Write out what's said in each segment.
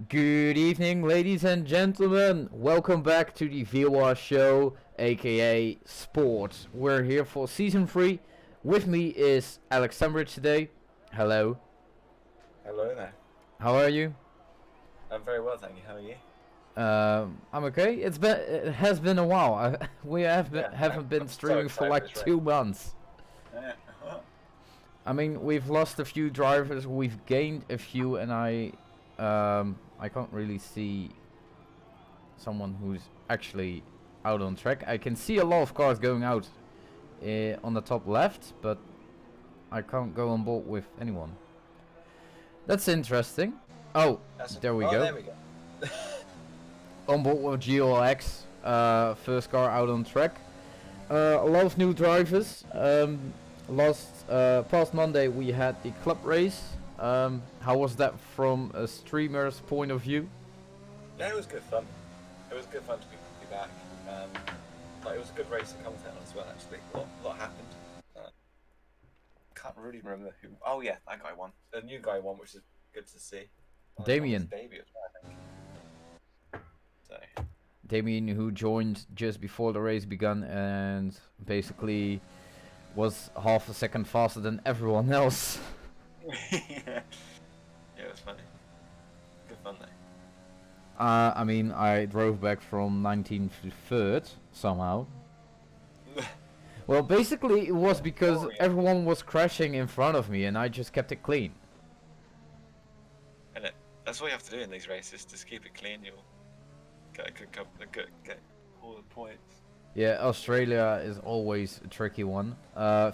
Good evening, ladies and gentlemen. Welcome back to the VOR show, aka Sports. We're here for season 3. With me is Alexander today. Hello. Hello there. How are you? I'm very well, thank you. How are you? I'm okay. It has been a while. We haven't been I'm so streaming for excited like for this 2 race. months. Yeah. I mean, we've lost a few drivers, we've gained a few, and I can't really see someone who's actually out on track. I can see a lot of cars going out on the top left, but I can't go on board with anyone. That's interesting. Oh, there we go. There we go. On board with GLX, first car out on track. A lot of new drivers. Past Monday we had the club race. How was that from a streamer's point of view? Yeah, it was good fun. It was good fun to be back. It was a good race to commentate on as well, actually. A lot happened. Can't really remember who. Oh yeah, that guy won. The new guy won, which is good to see. Damien. Baby as well, I think. So. Damien, who joined just before the race began and basically was half a second faster than everyone else. Yeah, it was funny. Good fun though. I mean, I drove back from 19th to 3rd somehow. Well, basically it was because everyone was crashing in front of me and I just kept it clean. And that's what you have to do in these races, just keep it clean, you'll get a good couple, get all the points. Yeah, Australia is always a tricky one.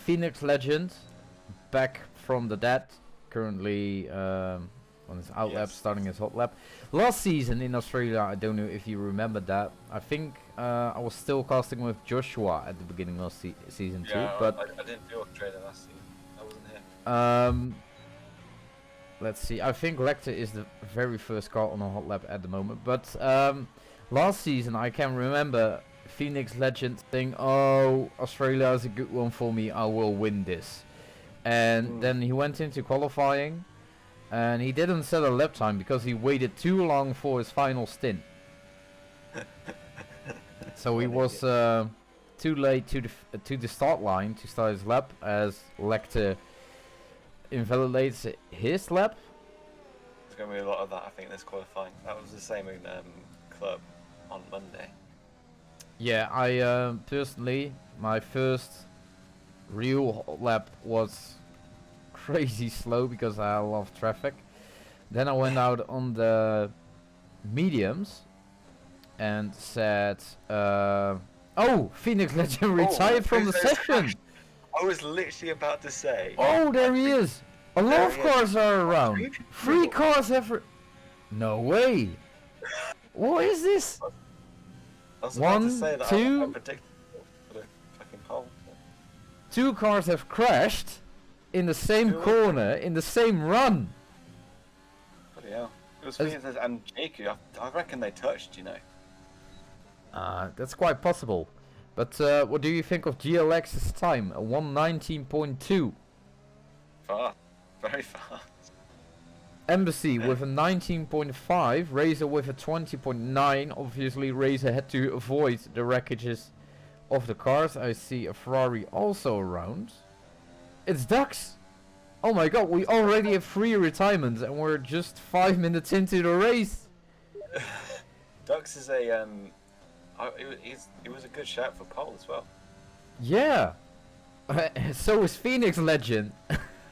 Phoenix Legend, back from the dead, currently on his out lap, starting his hot lap. Last season in Australia, I don't know if you remember that. I think I was still casting with Joshua at the beginning of season 2, but I didn't do Australia last season. I wasn't here. Let's see. I think Lecter is the very first car on a hot lap at the moment. But last season, I can remember Phoenix Legend saying, "Oh, Australia is a good one for me. I will win this." And then he went into qualifying, and he didn't set a lap time because he waited too long for his final stint. So he was too late to the start line to start his lap, as Lecter invalidates his lap. There's going to be a lot of that, I think, this qualifying. That was the same in club on Monday. Yeah, I personally, my first real lap was crazy slow because I love traffic. Then I went out on the mediums and said, "Oh, Phoenix Legend retired from the session." I was literally about to say. Oh, there he is. A lot of cars are around. 3 cars have. No way. What is this? I was about to say 1, that 2. I predicted for the fucking pole. 2 cars have crashed in the same corner in the same run. Bloody hell. It was Phoenix and Jakey. I reckon they touched, you know. That's quite possible. But what do you think of GLX's time? A 1:19.2. Fast. Very fast. Embassy with a 19.5. Razor with a 20.9. Obviously, Razor had to avoid the wreckages of the cars. I see a Ferrari also around. It's Dux. Oh my god, we already have 3 retirements and we're just 5 minutes into the race. Dux is a it was a good shout for pole as well. Yeah. So is Phoenix Legend.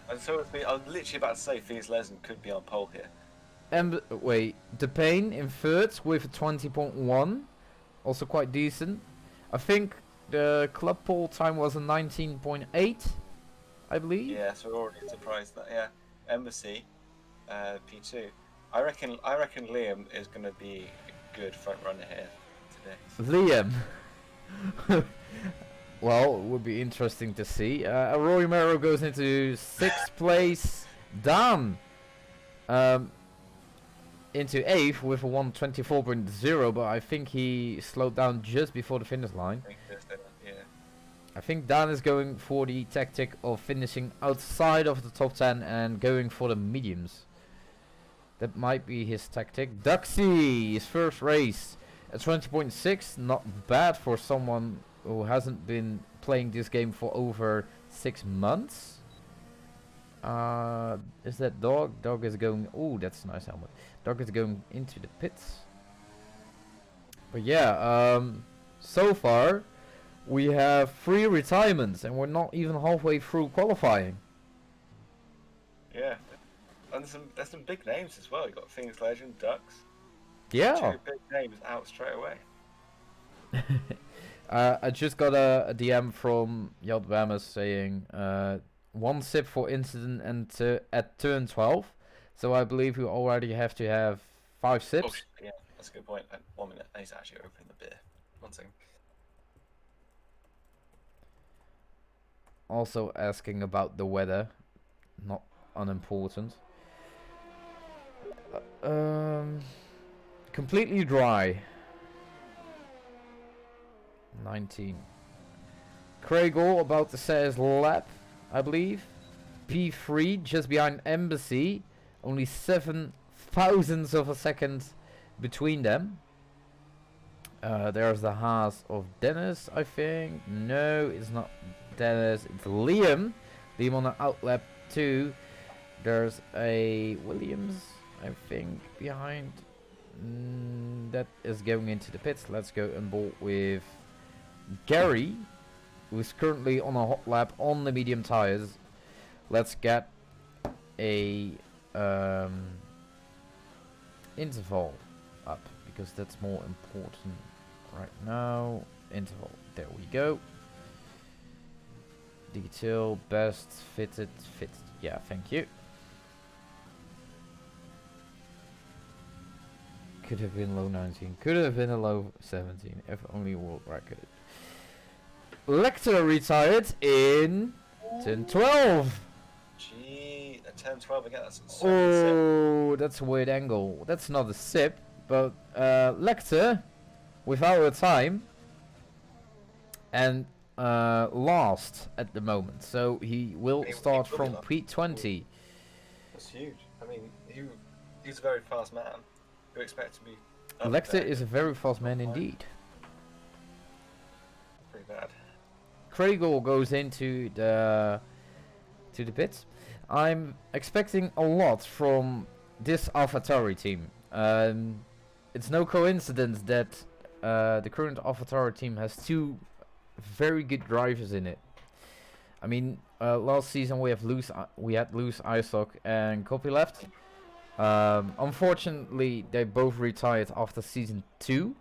And so I was literally about to say Phoenix Legend could be on pole here. Wait, DePayne in 3rd with a 20.1. Also quite decent. I think the club pole time was a 19.8. I believe. Yeah, so we're already surprised that. Yeah, Embassy, P2. I reckon Liam is going to be a good front runner here today. Liam. Well, it would be interesting to see. Roy Mero goes into 6th place. Dan into 8th with a 1:24.0, but I think he slowed down just before the finish line. I think Dan is going for the tactic of finishing outside of the top 10 and going for the mediums. That might be his tactic. Duxie, his first race at 20.6. Not bad for someone who hasn't been playing this game for over 6 months. Is that Dog? Dog is going... Oh, that's a nice helmet. Dog is going into the pits. But yeah, so far we have 3 retirements and we're not even halfway through qualifying. Yeah. And there's some big names as well. You got Things Legend, Ducks. Yeah. 2 big names out straight away. I just got a DM from Yaldbamas saying 1 sip for incident and at turn 12. So I believe you already have to have 5 sips. Oh, yeah, that's a good point. 1 minute. I need to actually open the beer. 1 second. Also asking about the weather, not unimportant. Completely dry. 19. Craigor about to set his lap, I believe. P3 just behind Embassy. Only 7 thousandths of a second between them. There's the Haas of Dennis, I think. No, it's not Dennis, it's Liam. Liam on the outlap 2. There's a Williams, I think, behind. That is going into the pits. Let's go on board with Gary, who is currently on a hot lap on the medium tires. Let's get a interval up, because that's more important right now. Interval, there we go. Detail, best, fitted, fit. Yeah, thank you. Could have been low 19, could have been a low 17, if only world record. Lecter retired in turn 12. Gee, a turn 12 again, that's Oh, that's a weird angle. That's not a sip, but Lecter, without a time, and last at the moment. So he will start from P20. That's huge. I mean, he's a very fast man. You expect to be... Lecter is a very fast man indeed. Pretty bad. Craigor goes into the pits. I'm expecting a lot from this AlphaTauri team. It's no coincidence that the current AlphaTauri team has 2 very good drivers in it. I mean, last season we had Loose Isock and Copyleft. Unfortunately, they both retired after season 2.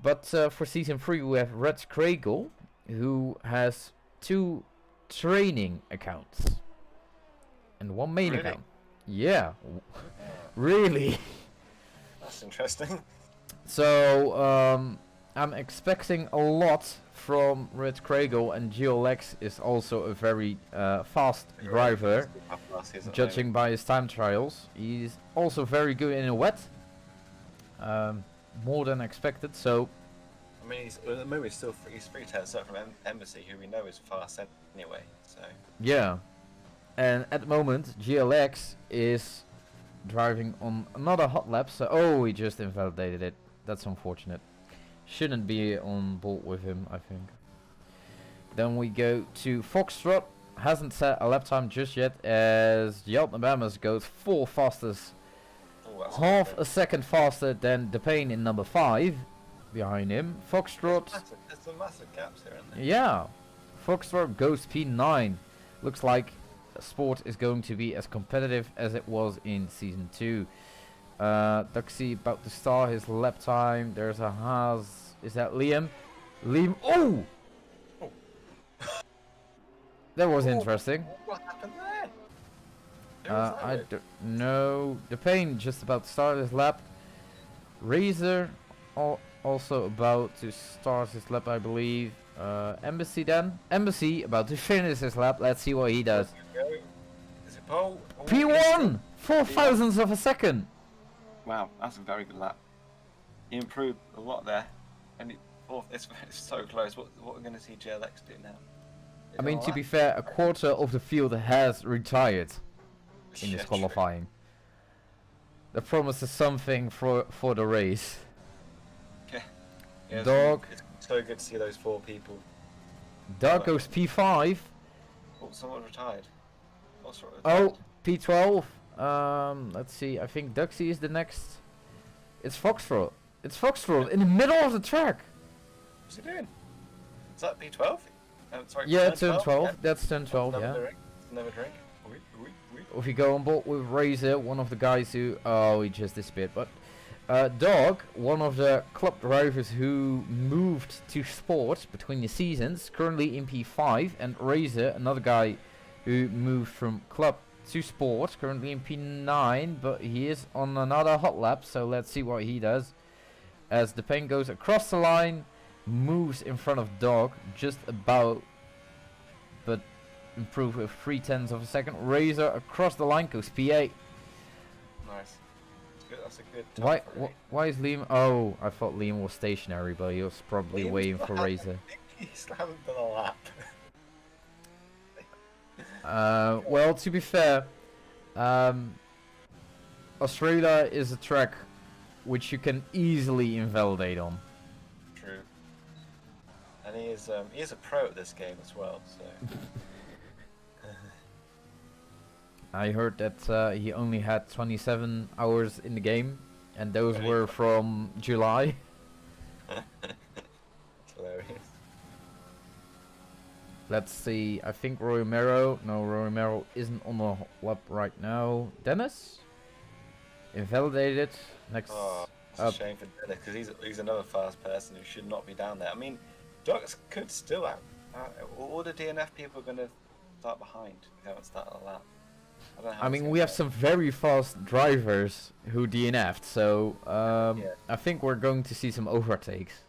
But for season 3 we have Red Craigor, who has 2 training accounts and 1 main account. Yeah, really. That's interesting. So I'm expecting a lot from Red Craigor, and GeoLex is also a very fast driver, judging by his time trials. He's also very good in a wet, more than expected. So I mean, at the moment he's 3 turns up from Embassy, who we know is fast anyway. So yeah, and at the moment GLX is driving on another hot lap. So oh, he just invalidated it. That's unfortunate. Shouldn't be on board with him, I think. Then we go to Foxtrot. Hasn't set a lap time just yet, as Yaltnabamas goes 4 fastest. oh, Half a second faster than Depayne in number 5 behind him. Foxtrot, there's some massive gaps here, isn't there? yeah. Foxtrot goes P9. Looks like sport is going to be as competitive as it was in season 2. Duxie about to start his lap time. There's a Haas. Is that Liam? Liam. Oh! Oh. That was interesting. What happened there? Who was that I with? don't know. Depayne just about to start his lap. Razor also about to start his lap, I believe. Embassy then. Embassy about to finish his lap. Let's see what he does. Is it pole? Oh, P1! 4 thousandths of a second. Wow, that's a very good lap. He improved a lot there, and it's so close. What we're going to see JLX do now? I mean, to be fair, a quarter of the field has retired in this Yeah, qualifying. that promises something for the race. Yeah. Yeah, Dog. It's so good to see those 4 people. Dog goes P5. Oh, someone retired. Also Oh, retired. P12. Let's see. I think Duxie is the next. It's Foxtrot. It's Foxtrot in the middle of the track. What's he doing? Is that P12? Sorry, Yeah, turn turn 12. Yeah. That's turn 12, yeah. Another drink. If you go on board with Razor, one of the guys who... Oh, he just disappeared. But Dog, one of the club drivers who moved to sport between the seasons, currently in P5. And Razor, another guy who moved from club to sport, currently in P9. But he is on another hot lap, so let's see what he does. As the paint goes across the line, moves in front of Dog, just about, but improve with 0.3 of a second. Razor across the line goes P8. Nice. That's a good Why? time for me. Why is Liam? Oh, I thought Liam was stationary, but he was probably Liam's waiting for not- Razor. He still hasn't done a lap. Well, to be fair, Australia is a track which you can easily invalidate on. True. And he is a pro at this game as well, so I heard that he only had 27 hours in the game, and those Really? were from July. it's hilarious. Let's see, I think Roy Romero. No, Roy Romero isn't on the lap right now. Dennis? Invalidated. Next Oh, it's up. a shame for Dennis because he's another fast person who should not be down there. I mean, Ducks could still out. All the DNF people are going to start behind if they haven't started a lap. I don't know how I it's mean, gonna we have go. some very fast drivers who DNF'd, so Yeah. I think we're going to see some overtakes.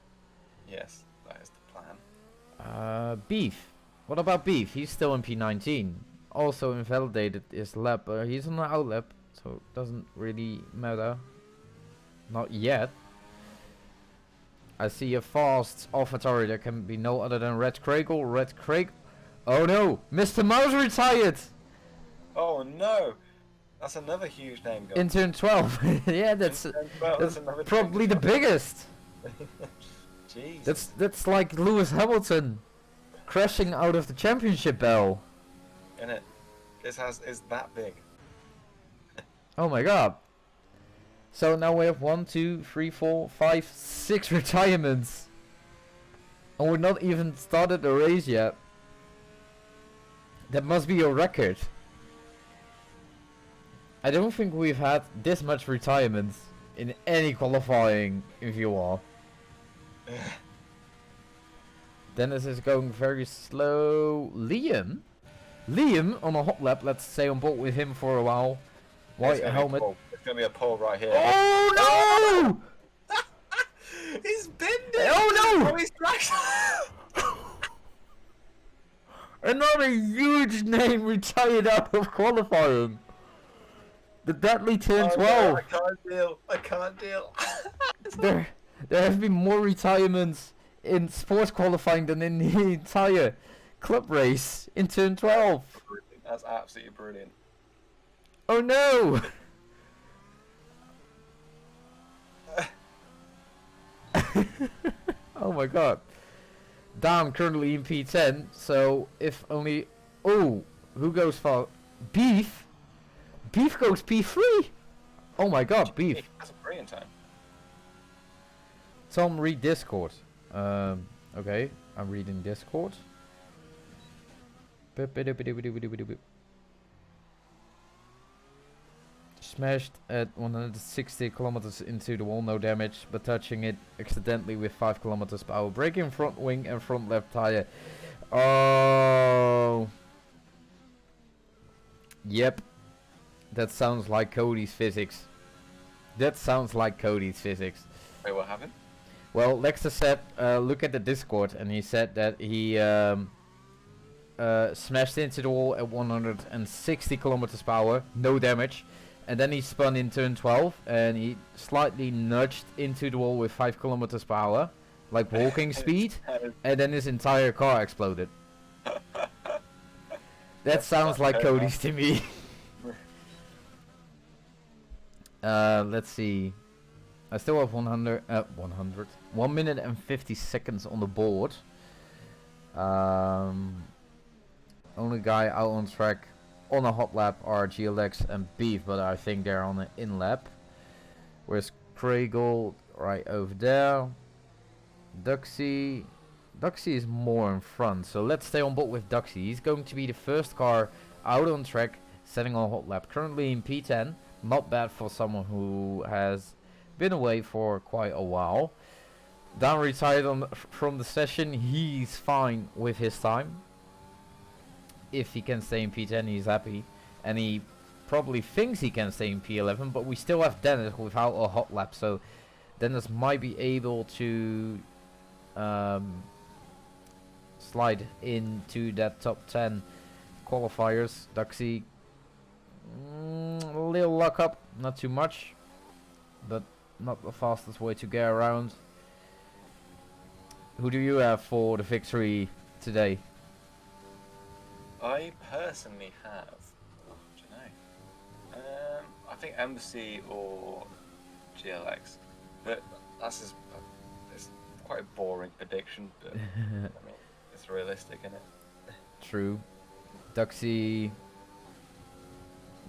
Yes, that is the plan. Beef. What about Beef? He's still in P19. Also invalidated his lap. He's on the out lap, so it doesn't really matter. Not yet. I see a fast AlphaTauri that can be no other than Red Craigle. Red Craig. Oh no! Mr. Mouse retired! Oh no! That's another huge name going. In turn 12. Yeah, that's another probably the biggest. Jeez. That's like Lewis Hamilton crashing out of the championship bell. Isn't it? It's that big. Oh my god. So now we have 1, 2, 3, 4, 5, 6 retirements. And we're not even started the race yet. That must be a record. I don't think we've had this much retirements in any qualifying in VOR. Dennis is going very slow. Liam on a hot lap. Let's stay on board with him for a while. White helmet. There's gonna be a pole right here. Oh no! He's bending. Oh no! Oh, he's crashed. Another huge name retired out of qualifying. The Deadly turn 12. No, I can't deal. There have been more retirements in sports qualifying than in the entire club race in turn 12. That's absolutely brilliant. Oh no! Oh my god. Dam currently in P10, so if only... Oh, who goes for... Beef? Beef goes P3! Oh my god, Beef. That's a brilliant time. Tom, read Discord. Okay, I'm reading Discord. Smashed at 160 kilometers into the wall, no damage, but touching it accidentally with 5 kilometers per hour. Breaking front wing and front left tire. Oh. Yep. That sounds like Cody's physics. That sounds like Cody's physics. Wait, what happened? Well, Lexter said, look at the Discord, and he said that he smashed into the wall at 160 kilometers per hour, no damage. And then he spun in turn 12, and he slightly nudged into the wall with 5 kilometers per hour, like walking speed, and then his entire car exploded. That sounds like Cody's to me. Let's see. I still have 1 minute and 50 seconds on the board. Only guy out on track on a hot lap are GLX and Beef, but I think they're on an in lap. Where's Craigle right over there? Duxie is more in front, so let's stay on board with Duxie. He's going to be the first car out on track, setting on a hot lap. Currently in P10, not bad for someone who has been away for quite a while. Down retired from the session, he's fine with his time. If he can stay in P10, he's happy, and he probably thinks he can stay in P11. But we still have Dennis without a hot lap, so Dennis might be able to slide into that top 10 qualifiers. Duxie, a little luck up, not too much, but not the fastest way to get around. Who do you have for the victory today? I personally have. I don't know. I think Embassy or GLX, but it's quite a boring prediction. But I mean, it's realistic, isn't it? True. Duxie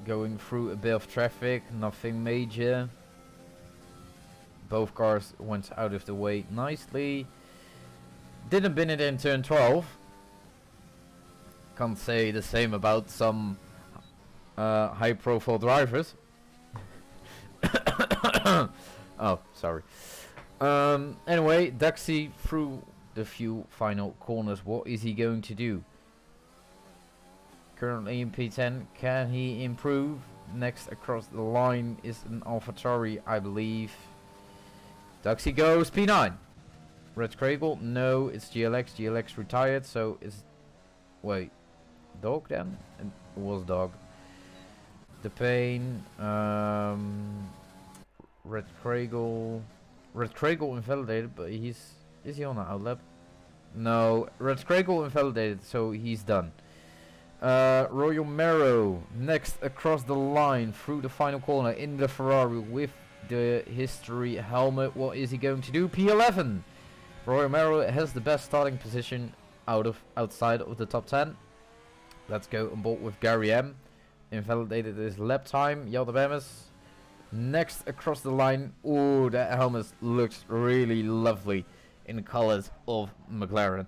going through a bit of traffic, nothing major. Both cars went out of the way nicely. Didn't bin it in turn 12. Can't say the same about some high profile drivers. Oh, sorry. Anyway, Duxie through the few final corners. What is he going to do? Currently in P10. Can he improve? Next across the line is an AlphaTauri, I believe. Duxie goes P9. Red Craigle? No, it's GLX. GLX retired, so it's... Wait. Dog then? It was Dog. The Pain. Red Craigle. Red Craigle invalidated, but he's... Is he on an outlap? No, Red Craigle invalidated, so he's done. Royal Marrow next across the line through the final corner in the Ferrari with the history helmet. What is he going to do? P11. Royal Marrow has the best starting position outside of the top 10. Let's go on board with Gary M. Invalidated his lap time. Yaldabamas next across the line. Oh, that helmet looks really lovely in the colors of McLaren.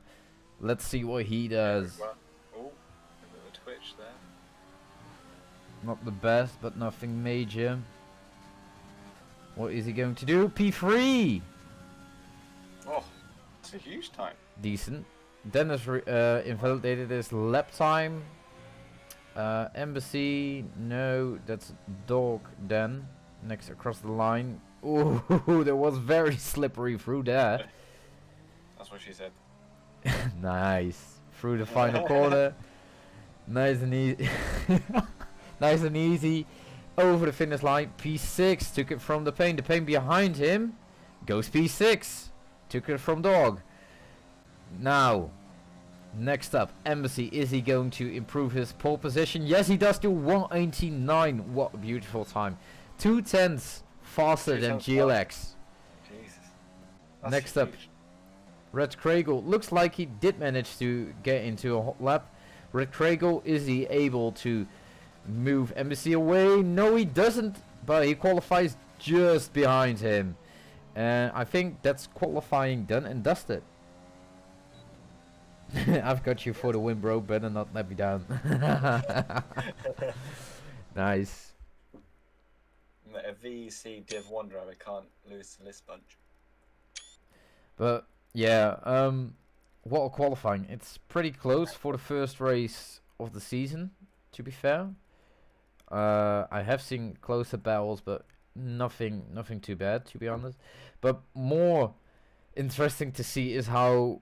Let's see what he does. Oh, a bit of a twitch there. Not the best, but nothing major. What is he going to do? P3. Oh, it's a huge time. Decent. Dennis invalidated his lap time. Embassy, no, that's Dog then. Next across the line. Ooh, that was very slippery through there. That's what she said. Nice. Through the final corner. Nice and easy. Nice and easy. Over the finish line. P6 took it from the Pain. The Pain behind him goes P6. Took it from Dog. Now, next up, Embassy. Is he going to improve his pole position? Yes, he does. Do 189. What a beautiful time. 2/10 faster than GLX. Jesus. Next up, Red Craigle. Looks like he did manage to get into a hot lap. Red Craigle, is he able to move Embassy away? No, he doesn't, but he qualifies just behind him. And I think that's qualifying done and dusted. I've got you for the win, bro. Better not let me down. Nice. A VEC Div 1 driver can't lose to this bunch. But yeah, what a qualifying. It's pretty close for the first race of the season, to be fair. I have seen closer battles, but nothing too bad, to be honest. But more interesting to see is how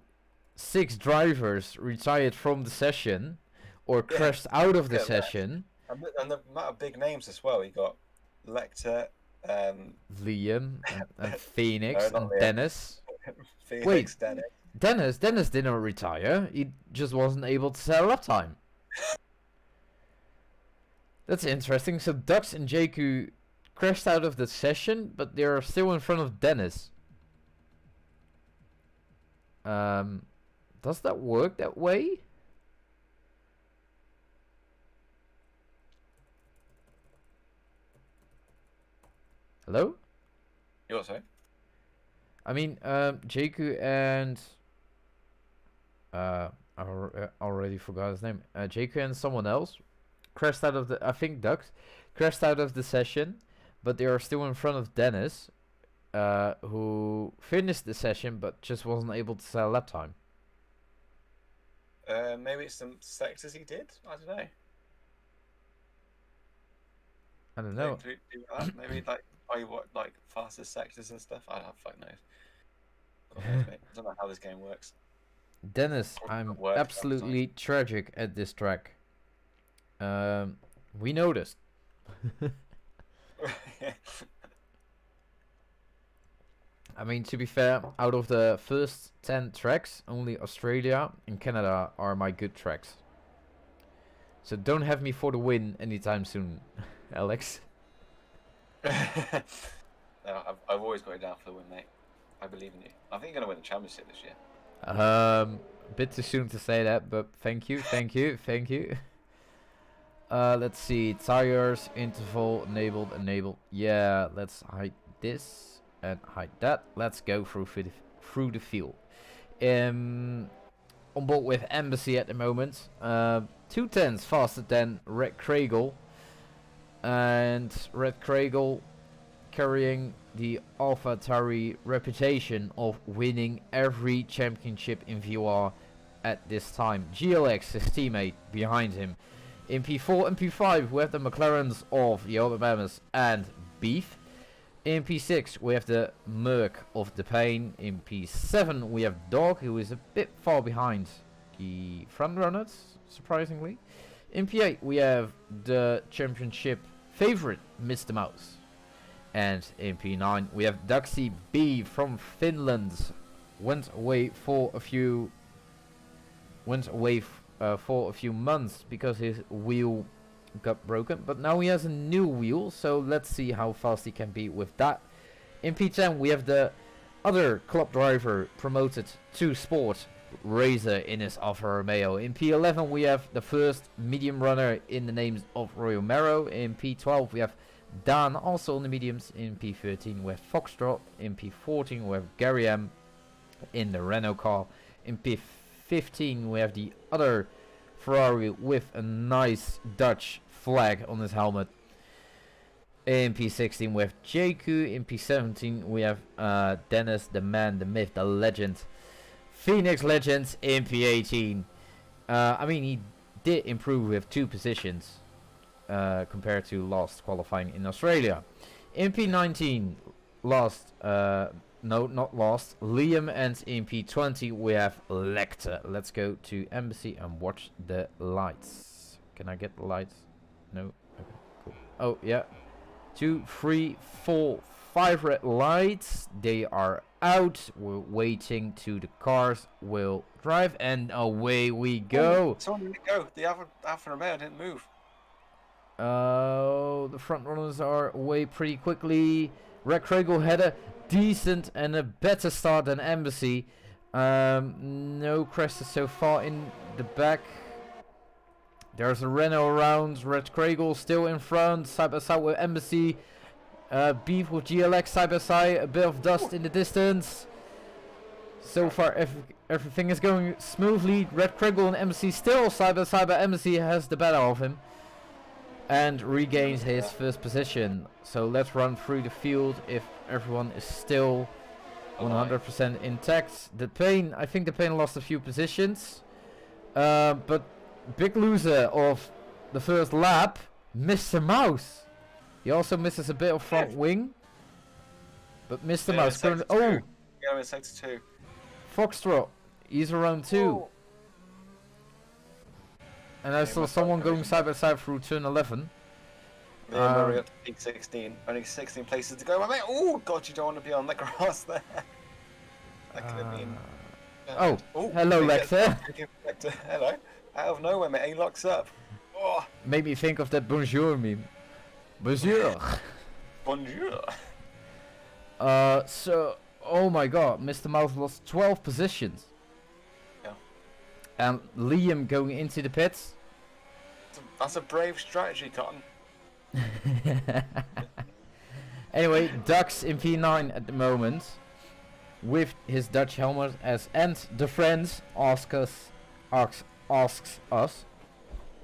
6 drivers retired from the session or crashed out of the session. And the amount of big names as well. You got Lecter, Liam and Phoenix and Liam. Dennis. Phoenix, Wait, Dennis. Dennis didn't retire. He just wasn't able to set a lap time. That's interesting. So Dux and JQ crashed out of the session, but they're still in front of Dennis. Does that work that way? Hello? You also? I mean, Jakku and I already forgot his name. Jakku and someone else crashed out of the, I think Ducks, crashed out of the session, but they are still in front of Dennis, who finished the session but just wasn't able to sell lap time. Maybe it's some sectors he did. I don't know. I don't know. Maybe like like fastest sectors and stuff. I don't fucking know. God knows, mate. I don't know how this game works. Dennis, I'm absolutely tragic at this track. We noticed. I mean, to be fair, out of the first 10 tracks, only Australia and Canada are my good tracks. So don't have me for the win anytime soon, Alex. No, I've always got it down for the win, mate. I believe in you. I think you're going to win the championship this year. A bit too soon to say that, but thank you, thank you, thank you. Let's see, tires, interval, enabled. Yeah, let's hide this and hide that. Let's go through the field. On board with Embassy at the moment. 2/10 faster than Red Craigle. And Red Craigle carrying the AlphaTauri reputation of winning every championship in VOR at this time. GLX, his teammate, behind him. In P4 and P5 we have the McLarens of the Alabama's and Beef. In P6 we have the Merc of the Pain. In P7 we have Dog, who is a bit far behind the front runners, surprisingly. In P8 we have the championship favorite, Mr. Mouse. And in P9 we have Duxie B from Finland. Went away for a few months because his wheel got broken, but now he has a new wheel, so let's see how fast he can be with that. In P10 we have the other club driver promoted to sport, Razor, in his Alfa Romeo. In P11 we have the first medium runner in the names of Roy Romero. In P12 we have Dan, also on the mediums. In P13 we have Foxtrot. In P14 we have Gary M in the Renault car. In P15 we have the other Ferrari with a nice Dutch flag on his helmet. In P16 we have Jakku. In P17 we have Dennis, the man, the myth, the legend, Phoenix Legends. In P18 I mean, he did improve with 2 positions compared to last qualifying in Australia. In P19 last, no, not last, Liam, and in P20 we have Lecter. Let's go to Embassy and watch the lights. Can I get the lights? No? Okay, cool. Oh, yeah. 2, 3, 4, 5 red lights. They are out. We're waiting to the cars will drive, and away we go. Someone didn't go. The Alfa Romeo didn't move. The front runners are away pretty quickly. Red Craigle had a decent and a better start than Embassy. No crashes so far in the back. There's a Renault around. Red Craigle still in front, side by side with Embassy. Beef with GLX side by side. A bit of dust in the distance. So far everything is going smoothly. Red Craigle and Embassy still side by side, but Embassy has the better of him and regains his first position. So let's run through the field if everyone is still 100% intact. I think the Pain lost a few positions, but big loser of the first lap, Mr. Mouse. He also misses a bit of front wing, but Mr. Mouse currently, Yeah, in sector 2. Foxtrot, he's around 2. Oh. And I saw someone going side by side through turn 11. Yeah, Murray up to peak 16. Only 16 places to go, my mate. Oh, God, you don't want to be on the grass there. That could have been. Hello, Lecter. Hello. Out of nowhere, mate. He locks up. Oh. Made me think of that bonjour meme. Bonjour. Bonjour. So, oh my god, Mr. Mouse lost 12 positions. Yeah. And Liam going into the pits. That's a brave strategy, Cotton. Anyway, Dux in P9 at the moment. With his Dutch helmet as and the friends asks us,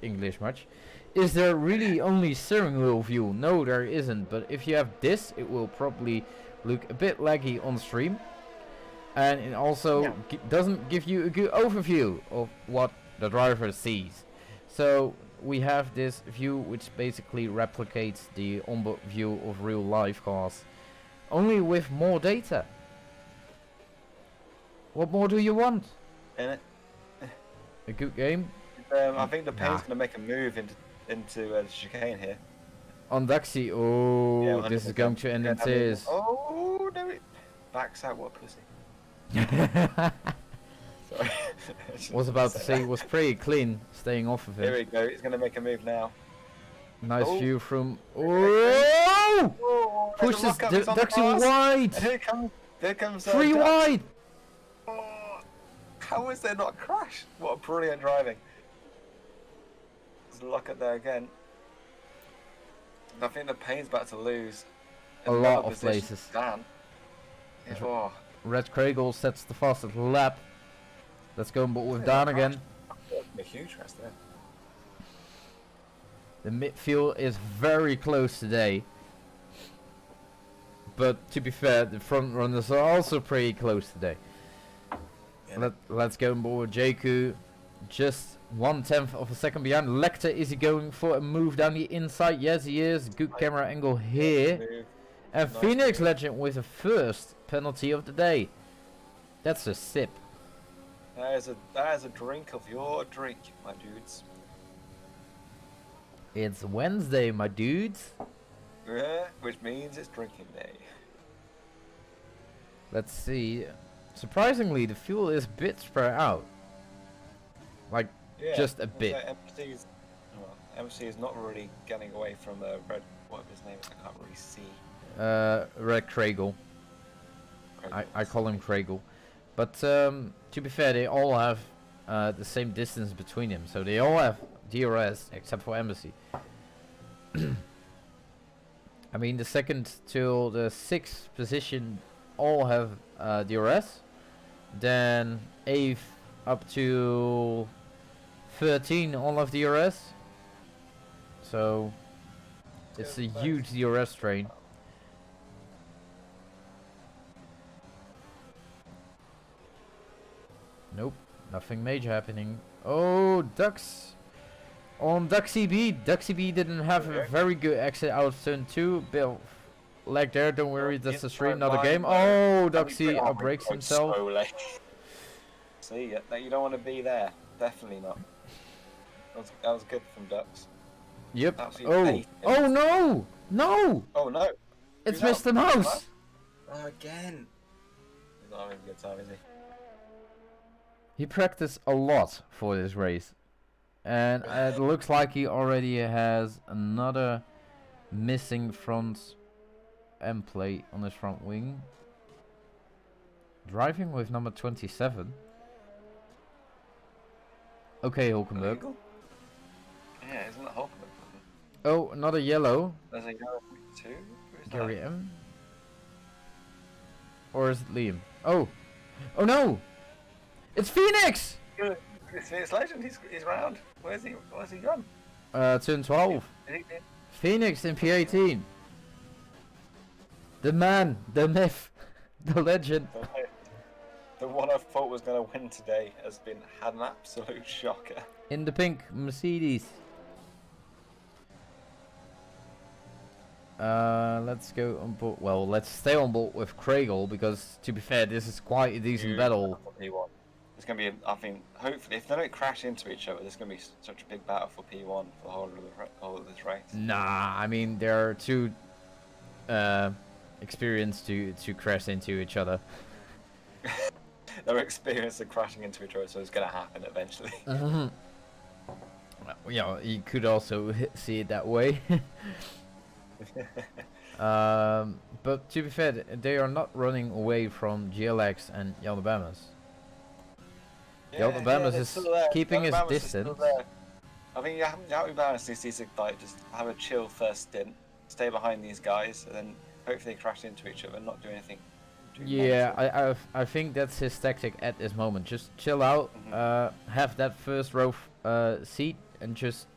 English much, is there really only steering wheel view? No, there isn't, but if you have this, it will probably look a bit laggy on stream, and it also doesn't give you a good overview of what the driver sees. So we have this view which basically replicates the onboard view of real life cars, only with more data. What more do you want? In it. A good game? I think the paint's gonna make a move into the chicane here. On Duxie, oh, Yeah, this is going to end in tears. Oh no! It backs out. What pussy? Sorry. Was about to say it was pretty clean, staying off of Here it. we go. He's gonna make a move now. Nice view from. Oh! Oh, Pushes Duxie wide. And here comes. 3 Dux. wide. Oh, how is there not a crash? What a brilliant driving. There's a lock up there again. I think the pain's about to lose. A lot of places. Dan. Yeah, oh. Red Craigle sets the fastest lap. Let's go with Dan again. A huge rest there. The midfield is very close today. But to be fair, the front runners are also pretty close today. Yeah. Let's go with Jakku. Just 1/10 of a second behind. Lecter, is he going for a move down the inside? Yes, he is. Good camera angle here. And Nice Phoenix move. Legend with the first penalty of the day. That's a sip. That is a drink of your drink, my dudes. It's Wednesday, my dudes. Yeah, which means it's drinking day. Let's see. Surprisingly, the fuel is a bit spread out. Like, Yeah, just a bit. MC is not really getting away from Red. What his name is? I can't really see. Red Craigle. I call him Craigle. But to be fair, they all have the same distance between them. So they all have DRS except for Embassy. I mean, the second till the 6th position all have DRS. Then 8th up to 13 all have DRS. So it's a huge DRS train. Nope, nothing major happening. Oh, Dux on Duxie B. Duxie B didn't have a very good exit out of turn 2. Bill lag there, don't worry, that's the stream, not a game. Oh, Duxie breaks himself. See, you don't want to be there. Definitely not. That was good from Dux. Yep. Absolutely Oh no! No! Oh no! It's Who's Mr. out? Mouse! Again! He's not having a good time, is he? He practiced a lot for this race. And it looks like he already has another missing front end plate on his front wing. Driving with number 27. Okay, Hulkenberg. Yeah, isn't that Hulkenberg? Oh, another yellow. There's a yellow too? Gary M. Or is it Liam? Oh! Oh no! It's Phoenix! It's Phoenix Legend, he's round. Where's he gone? Turn 12. Phoenix in P18. The man, the myth, the legend. The one I thought was going to win today had an absolute shocker. In the pink Mercedes. Let's go on board. Well, let's stay on board with Craigle because, to be fair, this is quite a decent battle. P1. It's going to be, I think, hopefully, if they don't crash into each other, there's going to be such a big battle for P1 for the whole of this race. Nah, I mean, they're too experienced to crash into each other. They're experienced in crashing into each other, so it's going to happen eventually. Yeah, you could also see it that way. But to be fair, they are not running away from GLX and Jan Bammers. Jan Yeah, Bammers they're is still there. keeping his Alabama's is still distance. there. I think Yappy Balance needs to like just have a chill first stint, stay behind these guys, and then hopefully they crash into each other and not do anything too Yeah, mental. I think that's his tactic at this moment. Just chill out, have that first row seat, and just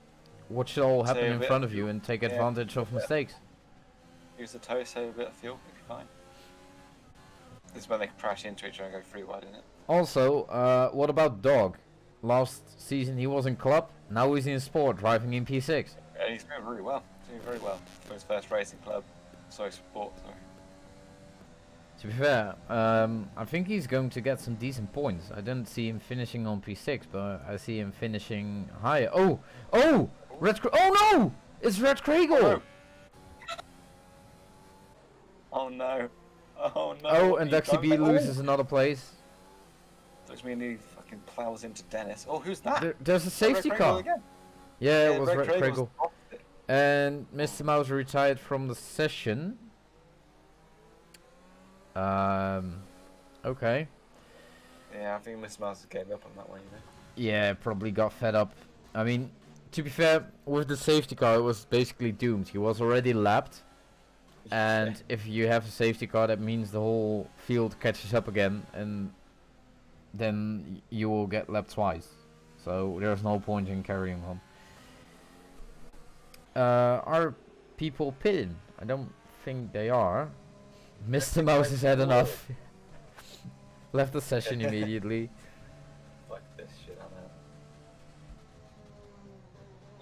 watch it all happen Save a in bit front of of you fuel. and take Yeah, advantage of mistakes. use the toe, save a bit of fuel, if you're fine. This is when they crash into each other and go 3 wide, isn't it? Also, what about Dog? Last season he was in club, now he's in sport, driving in P6. And he's doing really well. Doing very well for his first racing club. Sorry, sport. Sorry. To be fair, I think he's going to get some decent points. I didn't see him finishing on P6, but I see him finishing higher. Oh, oh no, it's Red Kriegel. Oh no! Oh no! Oh, what and have you Duxie B done, mate? loses another place. Looks me and he fucking plows into Dennis. Oh, who's that? There's a Is that Red safety Kriegel car. again? Yeah, it was Red Kriegel Kriegel. And Mr. Mouse retired from the session. Okay. Yeah, I think Miss Mouse is getting up on that one, you know. Yeah, probably got fed up. I mean, to be fair, with the safety car, it was basically doomed. He was already lapped. And if you have a safety car, that means the whole field catches up again, and then you will get lapped twice. So there's no point in carrying on. Are people pitting? I don't think they are. Mr. Mouse has had enough. Left the session immediately. Fuck this shit, I know.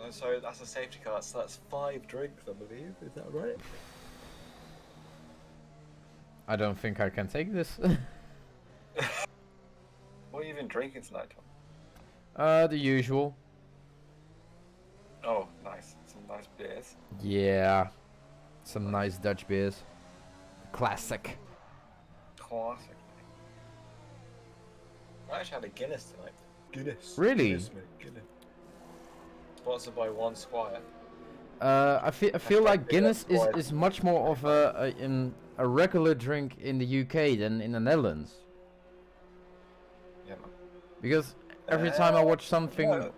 Oh, so that's a safety car, so that's 5 drinks, I believe. Is that right? I don't think I can take this. What are you even drinking tonight, Tom? The usual. Oh, nice. Some nice beers. Yeah. Some nice Dutch beers. Classic. Classic. I actually had a Guinness tonight. Guinness. Really? Guinness, mate, Guinness. Sponsored by One Squire. I feel like Guinness is much more of a regular drink in the UK than in the Netherlands. Yeah, man. Because every time I watch Yeah. something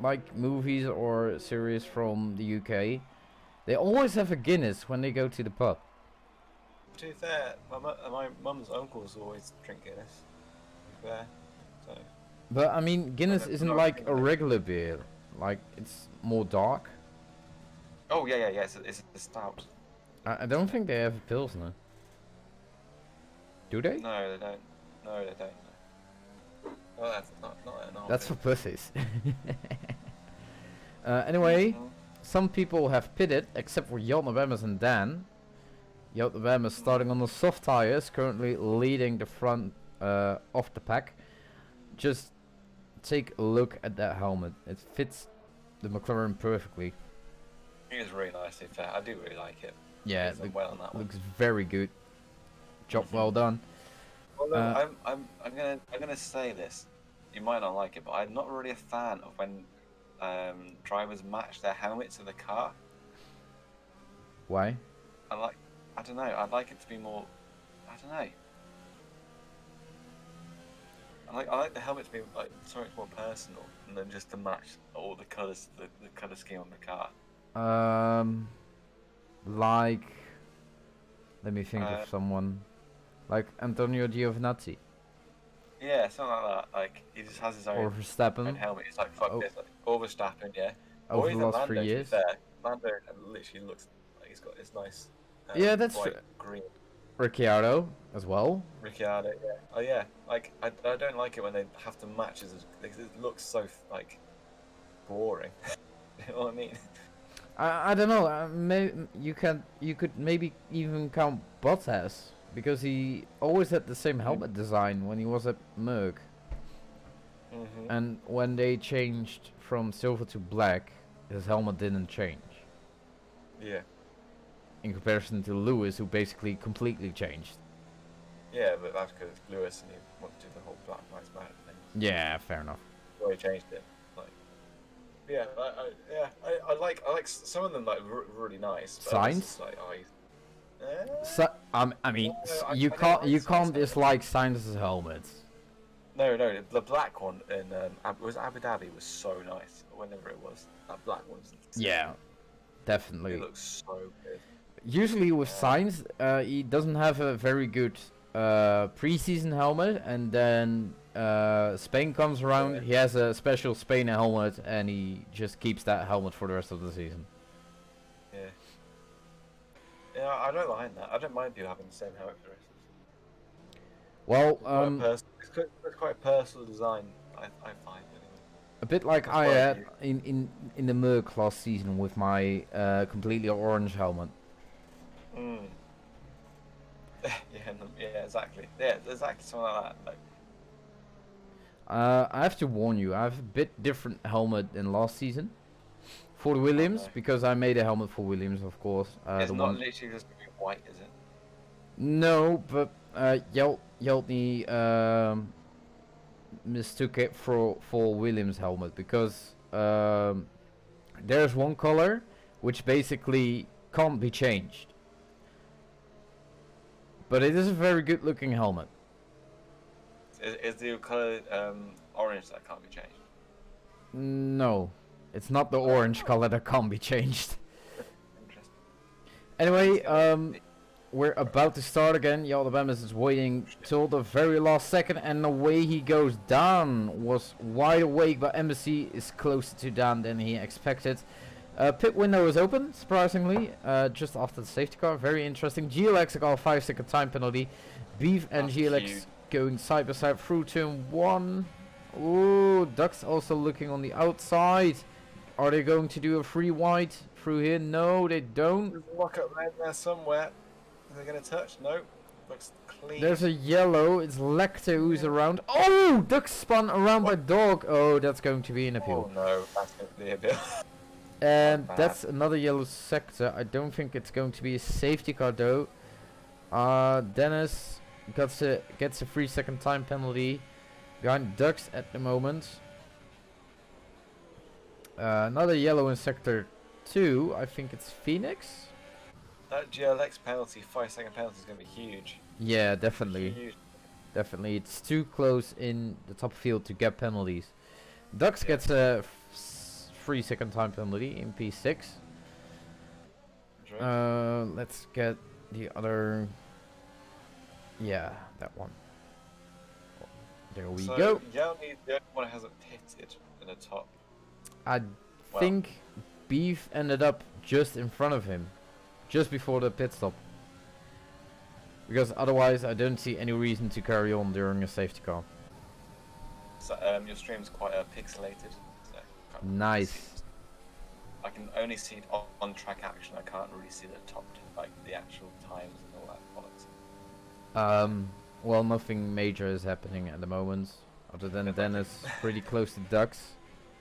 like movies or series from the UK, they always have a Guinness when they go to the pub. To be fair, my mum's uncles always drink Guinness. To be fair, so. But I mean, Guinness Okay, isn't no, like a no. regular beer. Like, it's more dark. Oh yeah. It's a stout. I don't think they have a Pilsner. Do they? No, they don't. No, they don't. Well, that's not an That's for pussies. Anyway, some people have pitted, except for Jan Wemmers and Dan. Jan Wemmers starting on the soft tires, currently leading the front of the pack. Just take a look at that helmet. It fits the McLaren perfectly. It is really nice. To be fair, I do really like it. Yeah, He's done well on that one. looks very good. Job well done. Well, look, I'm gonna say this. You might not like it, but I'm not really a fan of when drivers match their helmet to the car. Why? I don't know. I'd like it to be more. I don't know. I like the helmet to be like so much more personal, and then just to match all the colours, the colour scheme on the car. Like, let me think of someone. Like Antonio Giovinazzi. Yeah, something like that. Like he just has his Or own Verstappen. helmet. It's like fuck this. Like, or Verstappen, yeah. Over Or the even last Lando, 3 years. to be fair. Lando literally looks like he's got this nice. Yeah, that's bright green. Ricciardo as well. Ricciardo, yeah. Oh yeah. Like I don't like it when they have to match as because it looks so like boring. You know what I mean? I don't know. You could maybe even count Bottas because he always had the same helmet design when he was at Merc. And when they changed from silver to black, his helmet didn't change. Yeah. In comparison to Lewis, who basically completely changed. Yeah, but that's because it's Lewis and he wants to do the whole Black Lives Matter thing. Yeah, fair enough. So he changed it. Like, yeah, I like some of them like really nice. But Sainz? it's just like, So, I mean, No, I you don't can't like Sainz dislike Sainz's helmet. No, the black one in Abu Dhabi was so nice. Whenever it was, that black one's insane. Yeah, It definitely. looks so good. Usually with Uh, Sainz, he doesn't have a very good preseason helmet, and then Spain comes around. yeah, He has a special Spain helmet, and he just keeps that helmet for the rest of the season. yeah, yeah. I don't mind that. I don't mind people having the same helmet for the rest of the season. Well, It's quite a personal design. I find anyway. a bit like That's I what I had do. in the Merc last season with my completely orange helmet. Mm. Yeah, exactly. Yeah, exactly something like that. Like, I have to warn you, I have a bit different helmet than last season for the oh Williams no, because I made a helmet for Williams, of course. it's The not one. literally just gonna be white, is it? No, but Jeltny mistook it for Williams helmet because there's one color which basically can't be changed, but it is a very good looking helmet. Is the color orange that can't be changed? No, it's not the orange Oh, color that can't be changed. interesting. It's Anyway, gonna be we're about to start again. Yaldabamis is waiting till the very last second, and the way he goes down was wide awake, but Embassy is closer to down than he expected. Pit window is open, surprisingly, just after the safety car. Very interesting. GLX got a 5-second time penalty. Beef and that's GLX huge. going side by side through turn 1. Ooh, Ducks also looking on the outside. Are they going to do a free wide through here? No, they don't. There's a lock up red there somewhere. Are they gonna touch? No. Looks clean. There's a yellow. It's Lecter who's around. Oh, Duck spun around by What? dog. Oh, that's going to be an appeal. Oh no, that's gonna be a bit. And bad. that's another yellow sector. I don't think it's going to be a safety car though. Dennis gets a 3-second time penalty behind Ducks at the moment. Another yellow in sector 2. I think it's Phoenix. That GLX penalty, 5-second penalty, is gonna be huge. Yeah, definitely. Huge. Definitely. It's too close in the top field to get penalties. Ducks Yeah. gets a 3-second time penalty in P6. Let's get the other. Yeah, that one. There we go. Yelney's the only one who hasn't pitted in the top. I Well, think Beef ended up just in front of him, just before the pit stop. Because otherwise, I don't see any reason to carry on during a safety car. so, your stream's quite pixelated. So can't really Nice. see. I can only see it on track action. I can't really see the top, like the actual times and all that bollocks. Well, nothing major is happening at the moment, other than Good luck. Dennis pretty close to Ducks.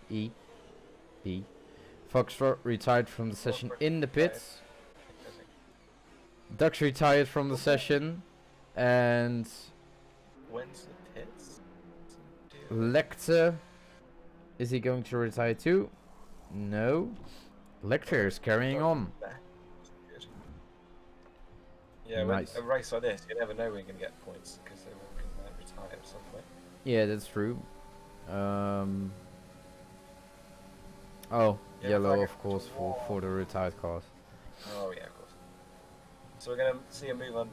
E. B. Foxtrot retired from the session in the pits. Ducks retired from the session, and When's the pits? Lecter, is he going to retire too? No. Lecter is carrying on. Good. Yeah, Nice. when a race like this, you never know when you're going to get points because they all can retire at some point. Yeah, that's true. Oh, Yeah, yellow, flag of course, it. for the retired cars. Oh yeah, of course. So we're going to see a move on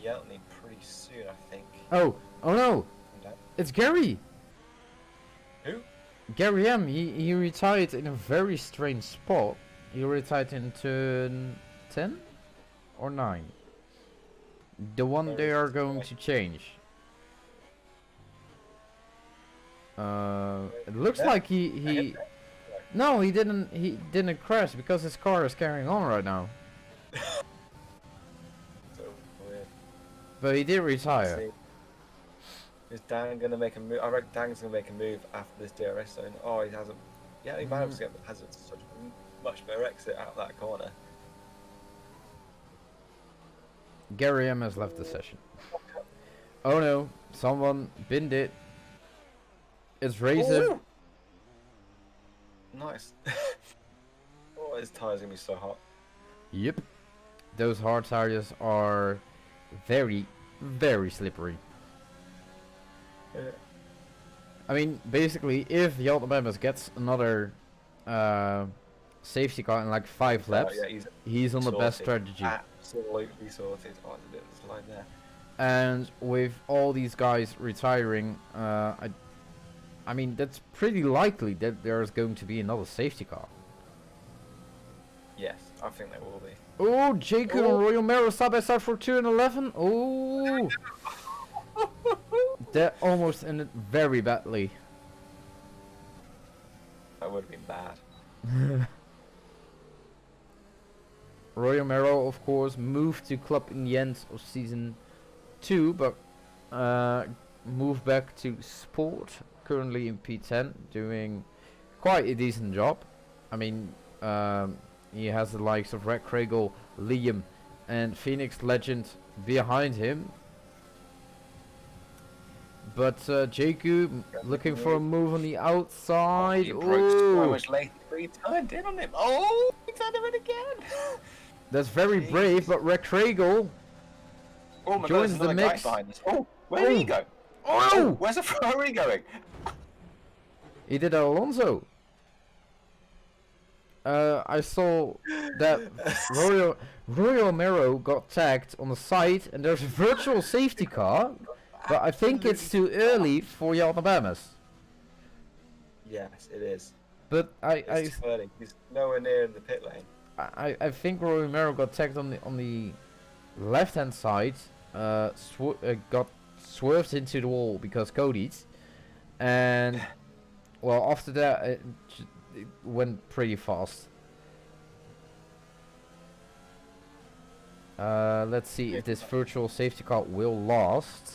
Yeltney pretty soon, I think. Oh no! It's Gary! Who? Gary M. He retired in a very strange spot. He retired in turn 10 or 9. The one they are going to change. It looks Yeah. like he no, he didn't crash because his car is carrying on right now. So weird. But he did retire. See. Is Dan gonna make a move? I reckon Dan's gonna make a move after this DRS zone. Oh, he hasn't. Yeah, he managed to get has such a much better exit out of that corner. Gary M has left the session. Oh no, someone binned it. It's Razor. Ooh! Nice. Oh, his tire's gonna be so hot. Yep. those hard tires are very, very slippery. I mean, basically, if Yaldabamas gets another safety car in like 5 laps, yeah, he's on the best sorted. strategy. Absolutely sorted. Oh, there's a line there. And with all these guys retiring, I mean, that's pretty likely that there's going to be another safety car. Yes, I think there will be. Oh, Jacob and Royal Mero side by side for 2 and 11. Oh, that almost ended very badly. That would have been bad. Royal Mero, of course, moved to club in the end of season 2, but moved back to Sport, currently in P10, doing quite a decent job. I mean, he has the likes of Red Craigle, Liam, and Phoenix Legend behind him. But Jaku looking for a move on the outside. He broke so much late. He turned in on him. Oh, he turned him in again. That's very brave, but Red Craigle Oh my joins God, the mix. behind us. Oh, where did he go? Oh! Where's the Ferrari going? He did Alonso. I saw that Royal Mero got tagged on the side, and there's a virtual safety car, but I think it's too early for Yaldabamas. Yes, it is. But He's nowhere near the pit lane. I think Royal Mero got tagged on the left hand side, got swerved into the wall because Cody's, and well, after that it went pretty fast. Let's see if this virtual safety car will last.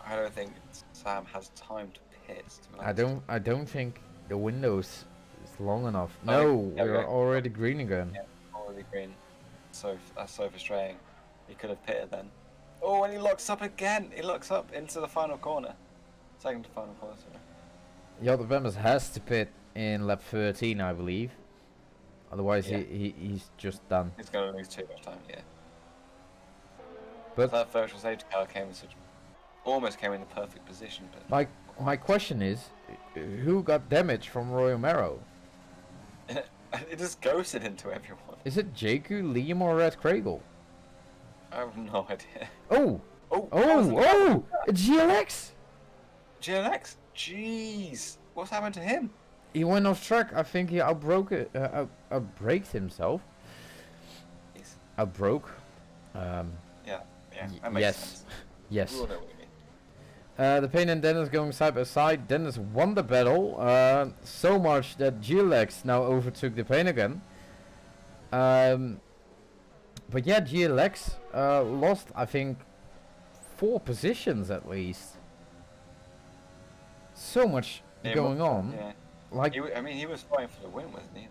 I don't think Sam has time to pit. I don't think the windows is long enough. Oh, No, we're already green again. Yeah, already green. So that's so frustrating. He could have pitted then. Oh, and he locks up again. He locks up into the final corner. Second to final corner, sorry. Yaldabamas has to pit in lap 13, I believe. Otherwise, Yeah. he's just done. He's going to lose too much time, yeah. But that virtual safety car almost came in the perfect position. But my question is, who got damage from Royal Mero? it just ghosted into everyone. Is it Jaku, Liam, or Red Craigle? I have no idea. Oh! It's GLX! GLX? Jeez! What's happened to him? He went off track. I think he outbraked himself. Yes. Outbroke. Yeah, that makes sense. Yes. We all know what you mean. The Payne and Dennis going side by side. Dennis won the battle so much that GLX now overtook the Payne again. But yeah, GLX lost, I think, 4 positions at least. So much going on. Yeah. Like, he was fighting for the win, wasn't he?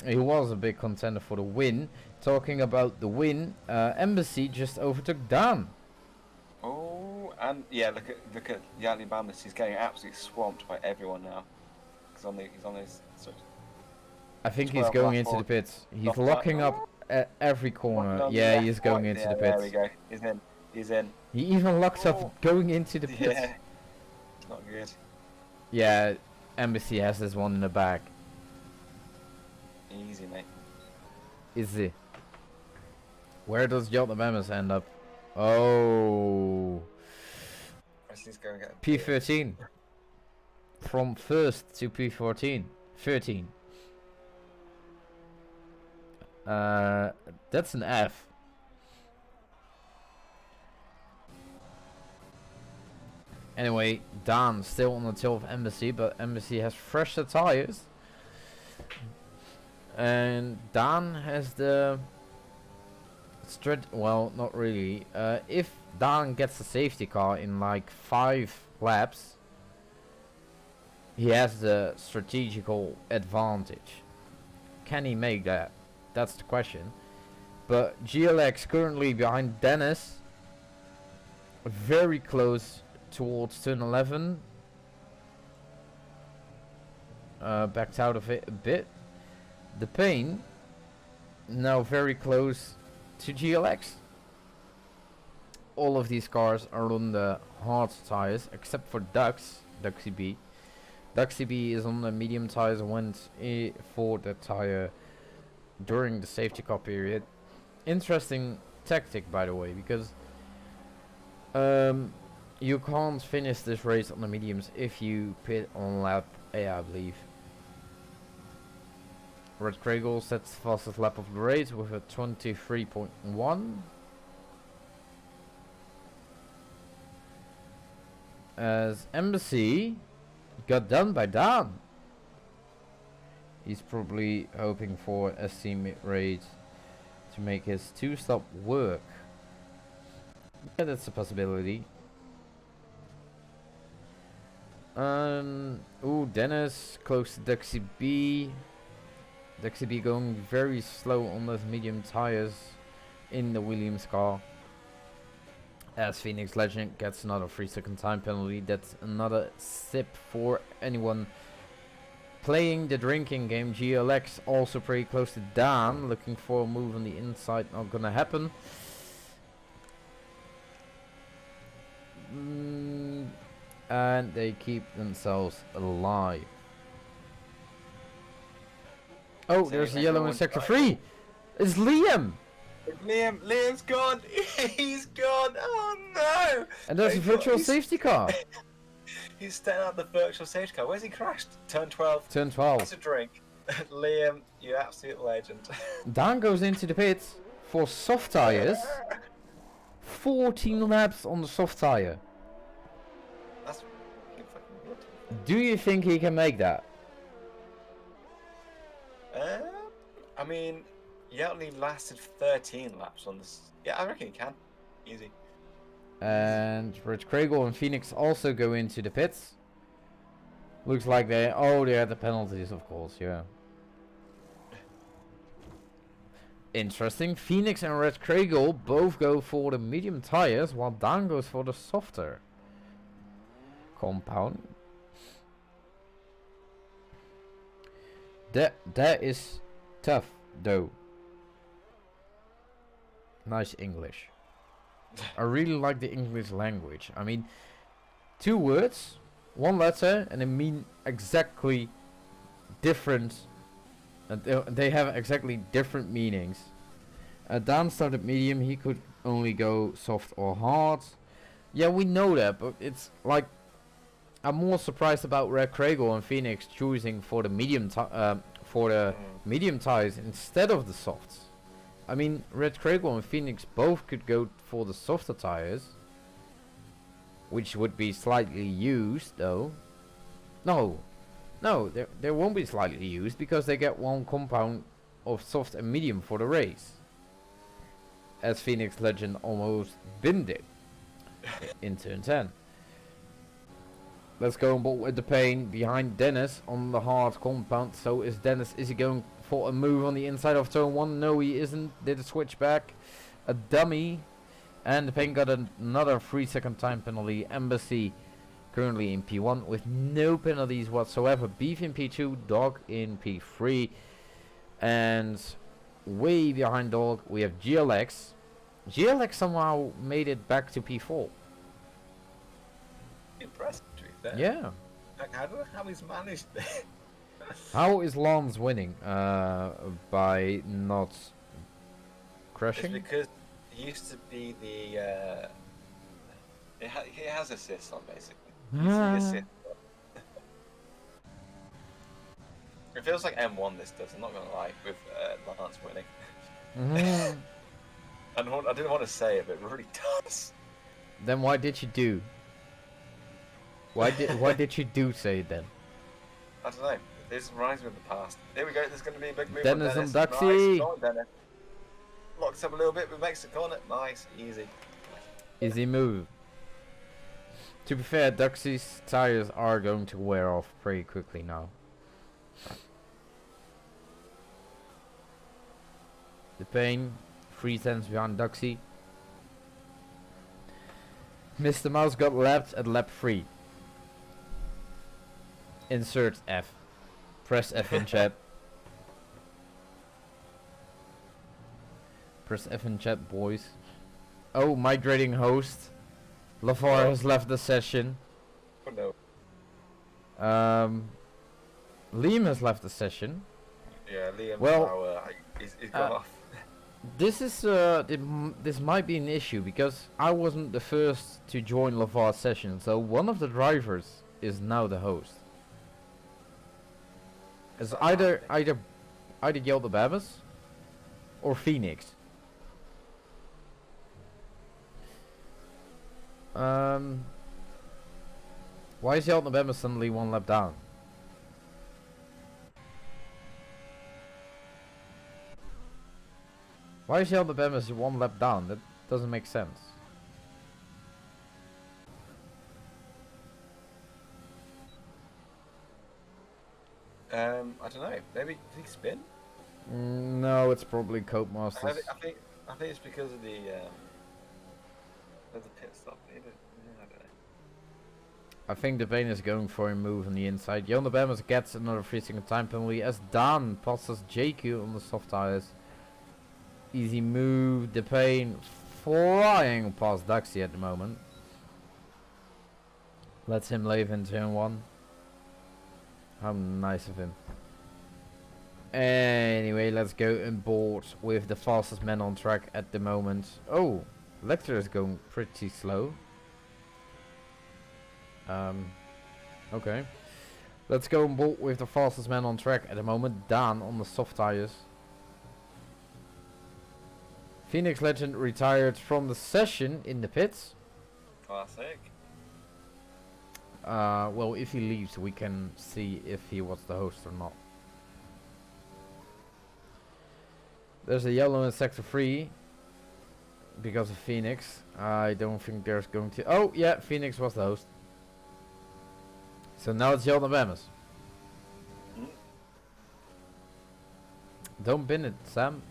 He was a big contender for the win. Talking about the win, Embassy just overtook Dan. Oh, and yeah, look at Yali Bamis. He's getting absolutely swamped by everyone now. He's on his. I think he's going into the pits. He's locking up at every corner. Yeah, he's going into the pits. There we go. He's in. He even locked up going into the pits. Yeah. It's not good. Yeah, Embassy has this one in the back. Easy, mate. Easy. Where does Yaldabamas end up? Oh. He's going to get P13. From 1st to P14. 13. That's an F. Anyway, Dan still on the tail of Embassy, but Embassy has fresher tires. And Dan has the well, not really. If Dan gets a safety car in like 5 laps, he has the strategical advantage. Can he make that? That's the question. But GLX currently behind Dennis, very close towards turn 11. Backed out of it a bit. The Payne now very close to GLX. All of these cars are on the hard tires except for Duxie B. Duxie B is on the medium tires and went for the tire during the safety car period. Interesting tactic, by the way, because you can't finish this race on the mediums if you pit on lap A, I believe. Red Kragel sets the fastest lap of the race with a 23.1. As Embassy got done by Dan. He's probably hoping for SC mid-rate to make his 2-stop work. Yeah, that's a possibility. Ooh, Dennis close to Duxie B. Duxie B going very slow on those medium tires in the Williams car. As Phoenix Legend gets another 3-second time penalty. That's another sip for anyone playing the drinking game. GLX also pretty close to Dan, looking for a move on the inside. Not gonna happen. And they keep themselves alive. Oh, there's a yellow in sector 3. It's Liam. Liam's gone. He's gone. Oh no! And there's a virtual safety car. He's staying out the virtual safety car. Where's he crashed? Turn 12. Turn 12. That's a drink. Liam, you absolute legend. Dan goes into the pits for soft tires. 14 laps on the soft tire. That's fucking good. Do you think he can make that? I mean, he only lasted 13 laps on this. Yeah, I reckon he can. Easy. And Rich Kragel and Phoenix also go into the pits. Looks like they had the penalties, of course, yeah. Interesting. Phoenix and Red Kragel both go for the medium tires, while Dan goes for the softer compound. That is tough, though. Nice English. I really like the English language. I mean, 2 words, 1 letter, and they mean exactly different. They have exactly different meanings. Dan started medium. He could only go soft or hard. Yeah, we know that, but it's like I'm more surprised about Red Kragel and Phoenix choosing for the medium medium tires instead of the softs. I mean, Red Kragel and Phoenix both could go for the softer tires, which would be slightly used, though. No, they won't be slightly used because they get 1 compound of soft and medium for the race, as Phoenix Legend almost binned it in turn 10. Let's go on board with the pain behind Dennis on the hard compound. So is Dennis. Is he going for a move on the inside of turn 1? No, he isn't. Did a switch back. A dummy. And the pain got another 3-second time penalty. Embassy currently in P1 with no penalties whatsoever. Beef in P2. Dog in P3. And way behind Dog we have GLX. GLX somehow made it back to P4. Impressive. Yeah. Like, I don't know how he's managed it. How is Lance winning? By not crashing? It's because he used to be the. He has assists on basically. He's the assist. It feels like M1 this does. I'm not gonna lie with Lance winning. I didn't want to say it, but it really does. Then why did you do? Why did you do say it then? I don't know. This reminds me of the past. Here we go. There's going to be a big move. Dennis on and Dennis. Duxie. Nice. Go on, Dennis. Locks up a little bit with Mexico on it. Nice. Easy. Easy move. To be fair, Duxie's tires are going to wear off pretty quickly now. The pain. 3 tenths behind Duxie. Mr. Mouse got lapped at lap 3. Insert F. Press F in chat. Press F in chat, boys. Oh, migrating host. LaVar has left the session. Oh no. Liam has left the session. Yeah, Liam. Well, he's gone off. This is this might be an issue because I wasn't the first to join LaVar's session, so one of the drivers is now the host. It's either Yelda Babas or Phoenix. Why is Yelda Babas suddenly one lap down? Why is Yelda Babas one lap down? That doesn't make sense. I don't know. Maybe did he spin? No, it's probably Codemasters. I think it's because of the pit stop. I don't know. I think the Bane is going for a move on the inside. Yelda Babas gets another 3-second time penalty as Dan passes JQ on the soft tires. Easy move, the Pain flying past Daxi at the moment. Lets him leave in turn 1. How nice of him. Anyway, let's go and board with the fastest man on track at the moment. Oh, Lecter is going pretty slow. Okay. Let's go and board with the fastest man on track at the moment. Dan on the soft tires. Phoenix Legend retired from the session in the pits. Classic. Well, if he leaves, we can see if he was the host or not. There's a yellow in sector 3 because of Phoenix. I don't think there's going to... Oh, yeah, Phoenix was the host. So now it's Yelda Babas. Don't bin it, Sam.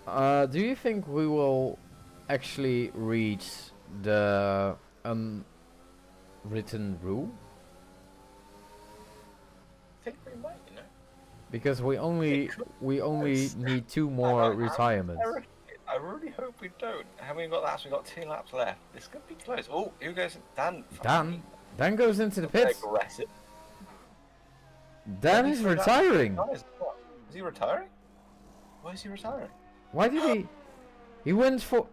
Do you think we will actually reach the unwritten rule? I think we might, you know. Because we only need 2 more retirements. I really hope we don't. How many got laps? We got 2 laps left. This could be close. Oh, who goes? Dan. Dan goes into the pits. Aggressive. Dan is retiring. Is he retiring? Why is he retiring? Why did he? He went for.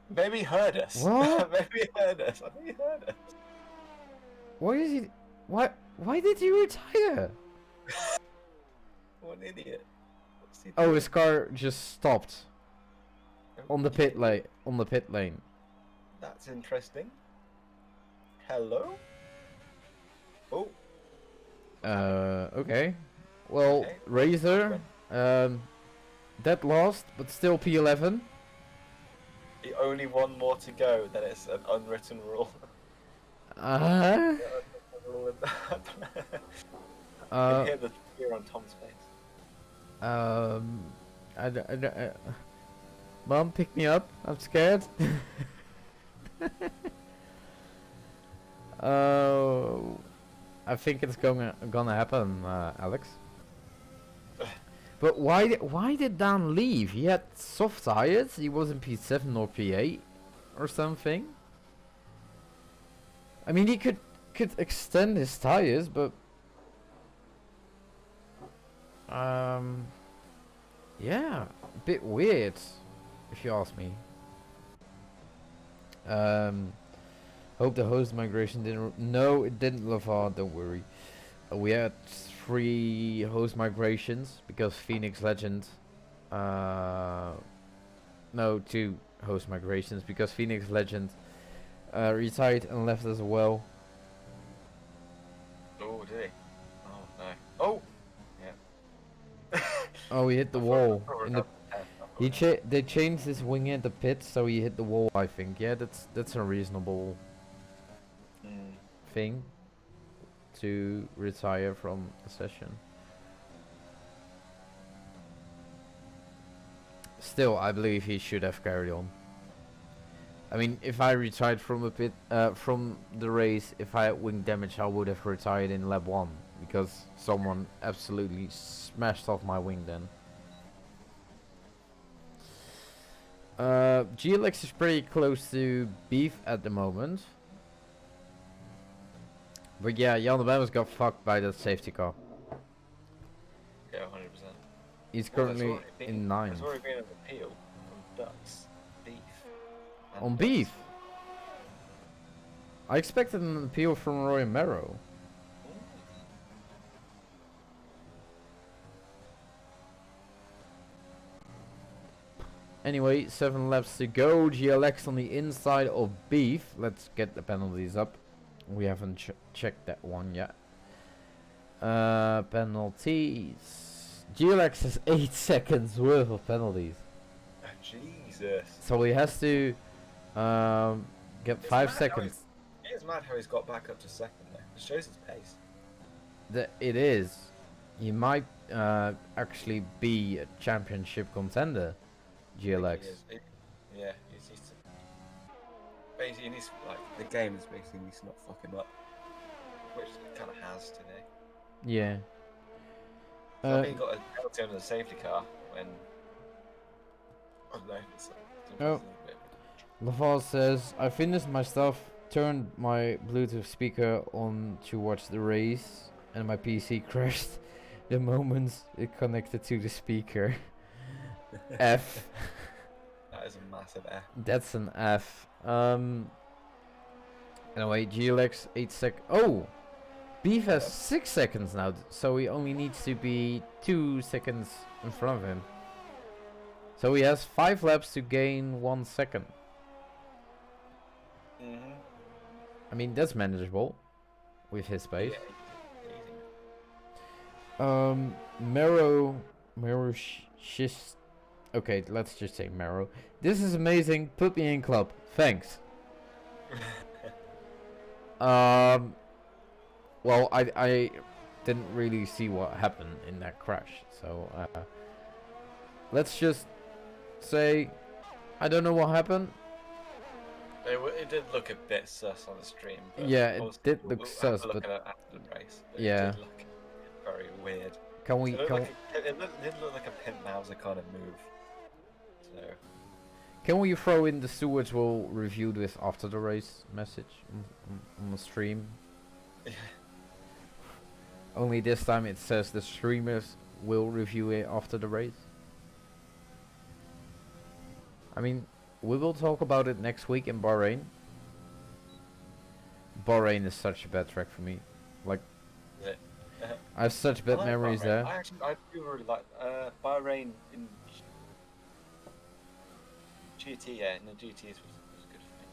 Maybe he heard us. What? Maybe he heard us. I think he heard us. Why is he? Why did he retire? What an idiot. What's he Oh, doing? his car just stopped on the pit lane. On the pit lane. That's interesting. Hello? Oh. Okay. Well, Okay. Razor, dead last, but still P11. Only one more to go, then it's an unwritten rule. Uh-huh. You can hear the fear on Tom's face. Mom, pick me up. I'm scared. Oh, I think it's gonna happen, Alex. But why did Dan leave? He had soft tires. He was in P7 or P8 or something. I mean, he could extend his tires, but yeah, a bit weird, if you ask me. Hope the host migration didn't. No, it didn't, LaVar. Don't worry. We had 3 host migrations because Phoenix Legend. No, 2 host migrations because Phoenix Legend retired and left as well. Oh, did he? Oh, no. Oh! Yeah. Oh, he hit the wall. In the they changed his wing at the pit, so he hit the wall. I think. Yeah, that's a reasonable thing to retire from the session. Still, I believe he should have carried on. I mean, if I retired from the pit, from the race, if I had wing damage, I would have retired in lap 1 because someone absolutely smashed off my wing then. GLX is pretty close to Beef at the moment. But yeah, Jan de Bemmers got fucked by that safety car. Yeah, 100%. He's Well, currently in 9th. there's already been an appeal from Ducks, Beef, and On Ducks. Beef? I expected an appeal from Roy Merrow. Anyway, 7 laps to go. GLX on the inside of Beef. Let's get the penalties up. We haven't checked that one yet. Penalties. GLX has 8 seconds worth of penalties. Oh, Jesus. So he has to get It's 5 mad how seconds. It is mad how he's got back up to second there. It shows his pace. It is. He might actually be a championship contender. GLX. Yeah, he's basically needs like the game is basically needs to not fuck him up, which it kind of has today. Yeah. So I think he got a penalty under the safety car when I don't know. Oh. Laval says, I finished my stuff, turned my Bluetooth speaker on to watch the race, and my PC crashed the moment it connected to the speaker. F. That is a massive F. That's an F. Anyway, GLX 8 Oh! Beef has 6 seconds now, so he only needs to be 2 seconds in front of him. So he has 5 laps to gain 1 second. I mean, that's manageable with his pace. Marrow okay, let's just say Marrow. This is amazing. Put me in club. Thanks. Well, I didn't really see what happened in that crash, so let's just say I don't know what happened. It did look a bit sus on the stream. But yeah, it did look sus, but after the race, yeah, it did look very weird. Can we? So it didn't look like a Pimp Mauser kind of move. So. Can we throw in the stewards will review this after the race message on the stream? Only this time it says the streamers will review it after the race. I mean, we will talk about it next week in Bahrain. Bahrain is such a bad track for me. Like, I have such bad memories there. I do really like Bahrain in GT. Yeah, in the GTs was good for me.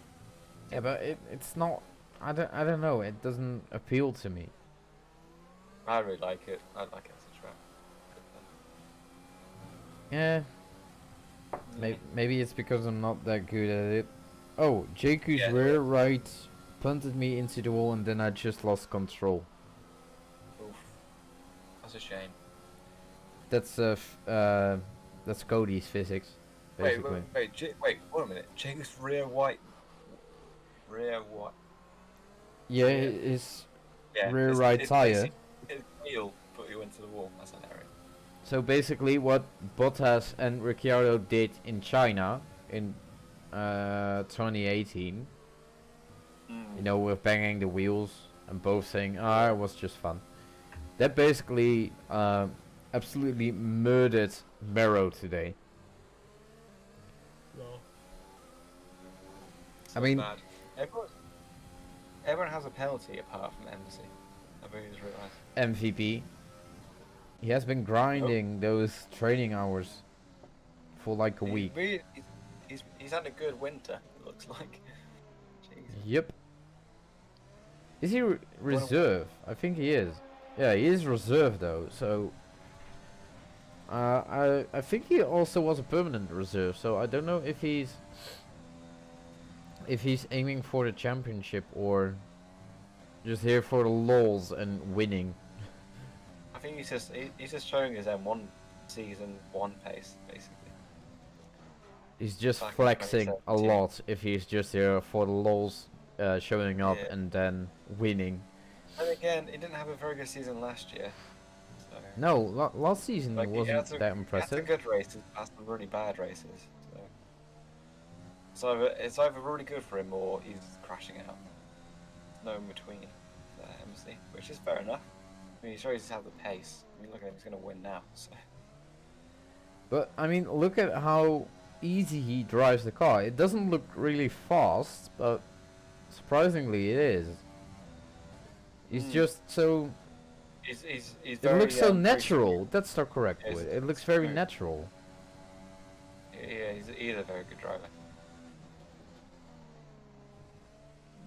Yeah, but it's not. I don't know. It doesn't appeal to me. I really like it. I like it as a track. Yeah. Maybe it's because I'm not that good at it. Oh, JQ's rear right punted me into the wall and then I just lost control. Oof. That's a shame. That's Cody's physics, basically. Wait, wait a minute. JQ's rear white. Yeah, his rear right tire. His wheel put you into the wall. That's an error. So basically what Bottas and Ricciardo did in China in 2018, you know, with banging the wheels and both saying, it was just fun. That basically absolutely murdered Mero today. No. I mean, bad. Everyone has a penalty apart from Embassy. I really just realised. MVP. He has been grinding those training hours for like a week. He's had a good winter, it looks like. Jesus. Yep. Is he reserve? I think he is. Yeah, he is reserve though, so... I think he also was a permanent reserve, so I don't know if he's aiming for the championship or just here for the lols and winning. I think he's just showing his M1 season 1 pace, basically. He's just flexing a lot if he's just here for the lols, showing up and then winning. And again, he didn't have a very good season last year. So. No, last season wasn't that impressive. He had some good races, had some really bad races. So. it's either really good for him or he's crashing out. There's no in between for MC, which is fair enough. I mean, he shows how the pace. I mean, look at him, he's going to win now. So. But I mean, look at how easy he drives the car. It doesn't look really fast, but surprisingly it is. He's just so... He's it very, looks so very natural. smooth. That's the correct Yes, word. It looks very smooth. natural. Yeah, he's a very good driver.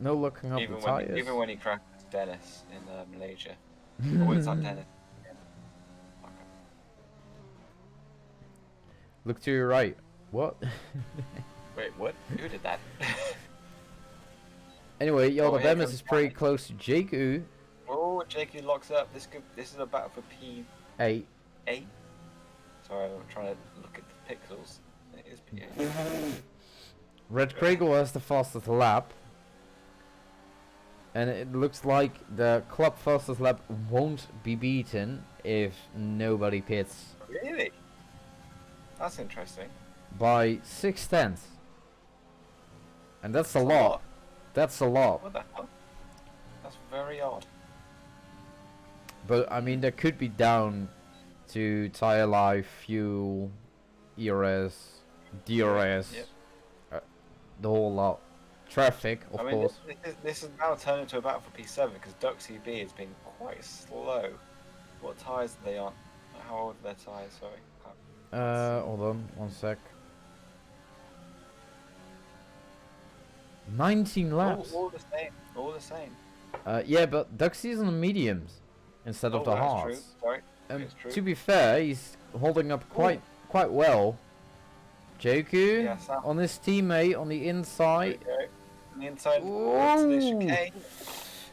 No looking up the tires. Even when he crashed Dennis in Malaysia. Oh, it's not Dennis. Okay. Look to your right. What? Wait, what? Who did that? Anyway, Yalda here Bemis comes is pretty Danny. close to Jakeu. Oh, Jakey locks up. This is a battle for P8. 8. Sorry, I'm trying to look at the pixels. It is P8. Red Kregel has the fastest lap. And it looks like the club fastest lap won't be beaten if nobody pits Really? That's interesting. by 6/10. And that's a lot. That's a lot. What the hell? That's very odd. But I mean, that could be down to tire life, fuel, ERS, DRS, Yep. the whole lot. Traffic, of I mean, course. this is now turned into a battle for P7 because Duck CB has been quite slow. What tyres are they on? How old are their tyres? Sorry. Hold on, 1 sec. 19 laps. All the same. All the same. Yeah, but Duxie's on the mediums instead of the that's hards. true. Sorry. And It's true. to be fair, he's holding up quite well. Joku Yeah, Sam. on his teammate on the inside. Okay. On the inside. Ooh.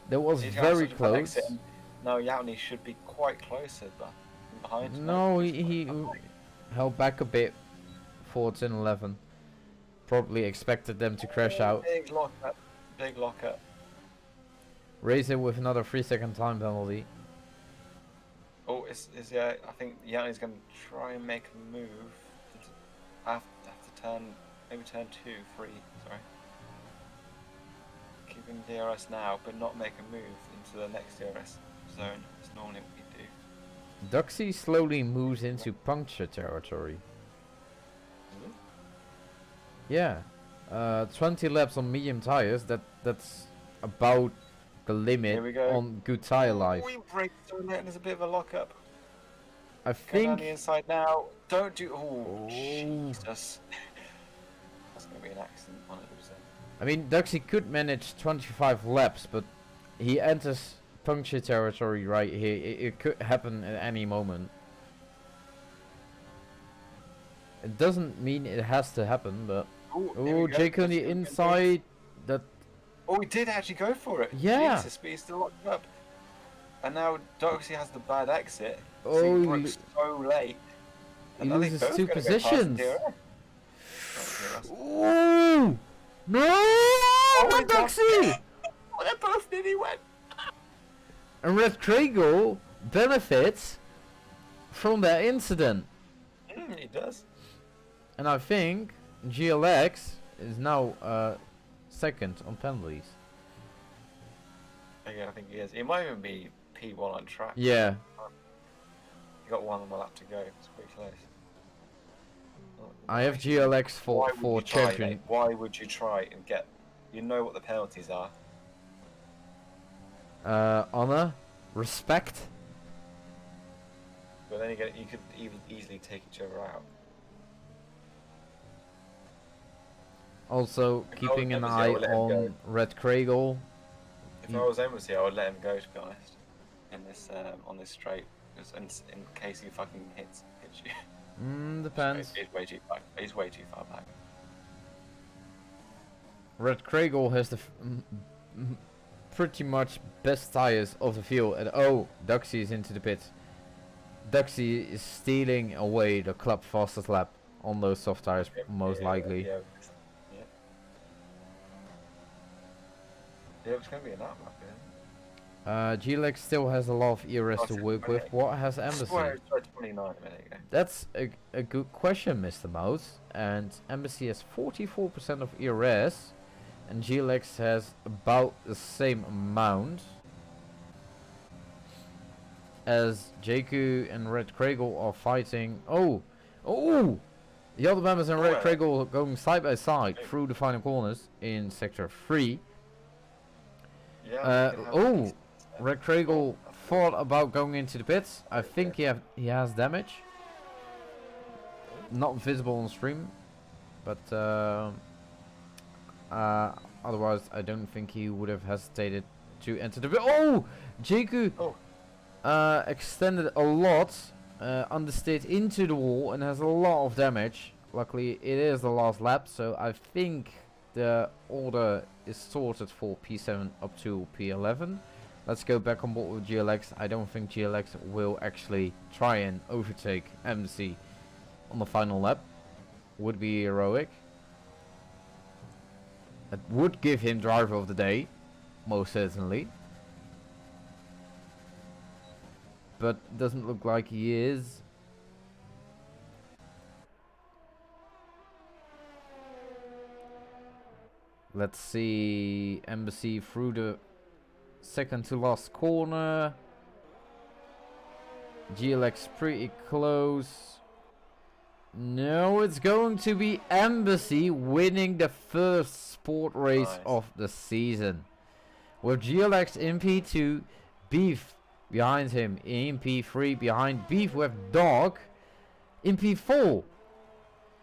That was He's got very such a bad close. exit, and no, Yauni should be quite closer, but behind. No, he's he quite- held back a bit for 10-11. Probably expected them to crash out. Big lockup. Big lockup. Raise it with another 3-second time penalty. Oh, yeah. I think Yauni's going to try and make a move after turn, maybe turn 2, 3. Sorry. Keeping DRS now, but not make a move into the next DRS zone. It's normally what we do. Duxie slowly moves into puncture territory. Really? Yeah, 20 laps on medium tires. That's about the limit Here we go. on good tire life. Oh, he breaks so late and there's a bit of a lockup. I Go down think. the inside now. Don't do. Oh, Oh. Jesus. That's going to be an accident, 100%. I mean, Duxie could manage 25 laps, but he enters puncture territory right here. It could happen at any moment. It doesn't mean it has to happen, but oh, Jake on the inside. That Oh, he did actually go for it. Yeah. Jesus, but he's still locked up. And now Doxy has the bad exit. Oh, so he he broke so late. he And I think loses both 2 gonna go past positions. DRS. Ooh! No, he's Duxie! Oh, they both nearly went. And Red Kregel benefits from that incident. He does. And I think GLX is now second on penalties. Yeah, I think he is. He might even be P1 on track. Yeah. He got 1 more lap to go. It's pretty close. I have GLX Why for would you try, champion. mate? Why would you try and get? You know what the penalties are. Honor, respect. But then you could easily take each other out. Also, If I keeping was an Embassy, I eye would let him on go. Red Kregel. If I was Embassy, I would let him go. To be honest, in this on this straight, just in case he fucking hits you. Depends. He's way too far. He's way too far back. Red Kregel has the pretty much best tires of the field. And oh, Duxie is into the pits. Duxie is stealing away the club fastest lap on those soft tires, most likely. Yeah, it's going to be an outlap, isn't it? GLX still has a lot of ERS to work with. What has Embassy? Swear it tried 29 a minute ago. That's a good question, Mr. Mouse. And Embassy has 44% of ERS, and GLX has about the same amount. As Jakku and Red Kragel are fighting. Oh! The other members and Red Kragel going side by side through the final corners in Sector 3. Yeah. Red Kragel thought about going into the pits. I think he has damage. Not visible on stream, but otherwise I don't think he would have hesitated to enter the pit. Oh! Jakku extended a lot, understeered into the wall and has a lot of damage. Luckily it is the last lap, so I think the order is sorted for P7 up to P11. Let's go back on board with GLX. I don't think GLX will actually try and overtake MC on the final lap. Would be heroic. It would give him driver of the day, most certainly. But doesn't look like he is. Let's see. Embassy through the second to last corner. GLX pretty close. No, it's going to be Embassy winning the first sport race of the season. With GLX in P2, Beef behind him in P3, behind Beef with Dog in P4.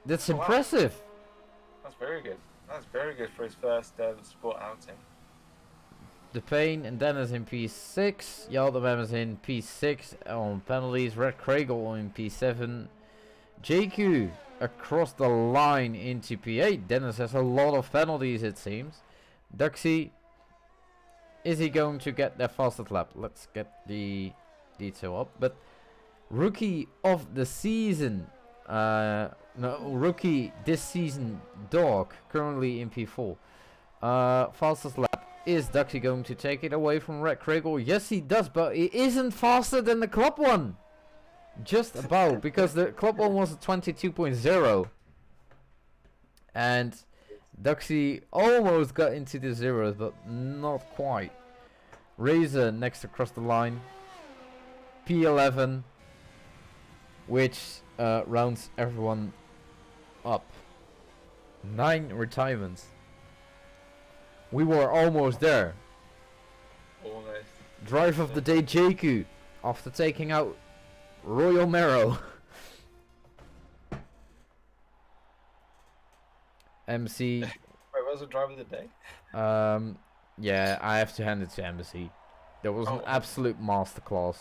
That's impressive. That's very good. That's very good for his first sport outing. The Pain and Dennis in P6. Yaldemem is in P6 on penalties. Red Kragel in P7. JQ across the line into P8. Dennis has a lot of penalties, it seems. Duxie, is he going to get their fastest lap? Let's get the detail up. But rookie of the season, rookie this season, Dog, currently in P4. Fastest lap. Is Duxie going to take it away from Red Kragel? Yes, he does, but he isn't faster than the club one. Just about, because the club one was a 22.0. And Duxie almost got into the zeros, but not quite. Razor next across the line. P11, which rounds everyone up. 9 retirements. We were almost there. Almost. Drive of the day, Jakku, after taking out Royal Marrow. MC. Wait, what was the drive of the day? Yeah, I have to hand it to MC. There was an absolute masterclass.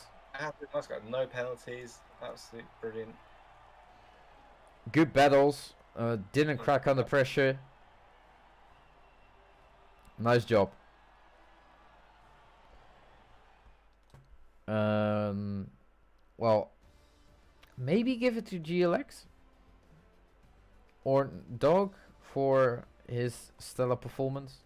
That's got no penalties. Absolutely brilliant. Good battles. Didn't crack under pressure. Nice job. Well, maybe give it to GLX or Dog for his stellar performance.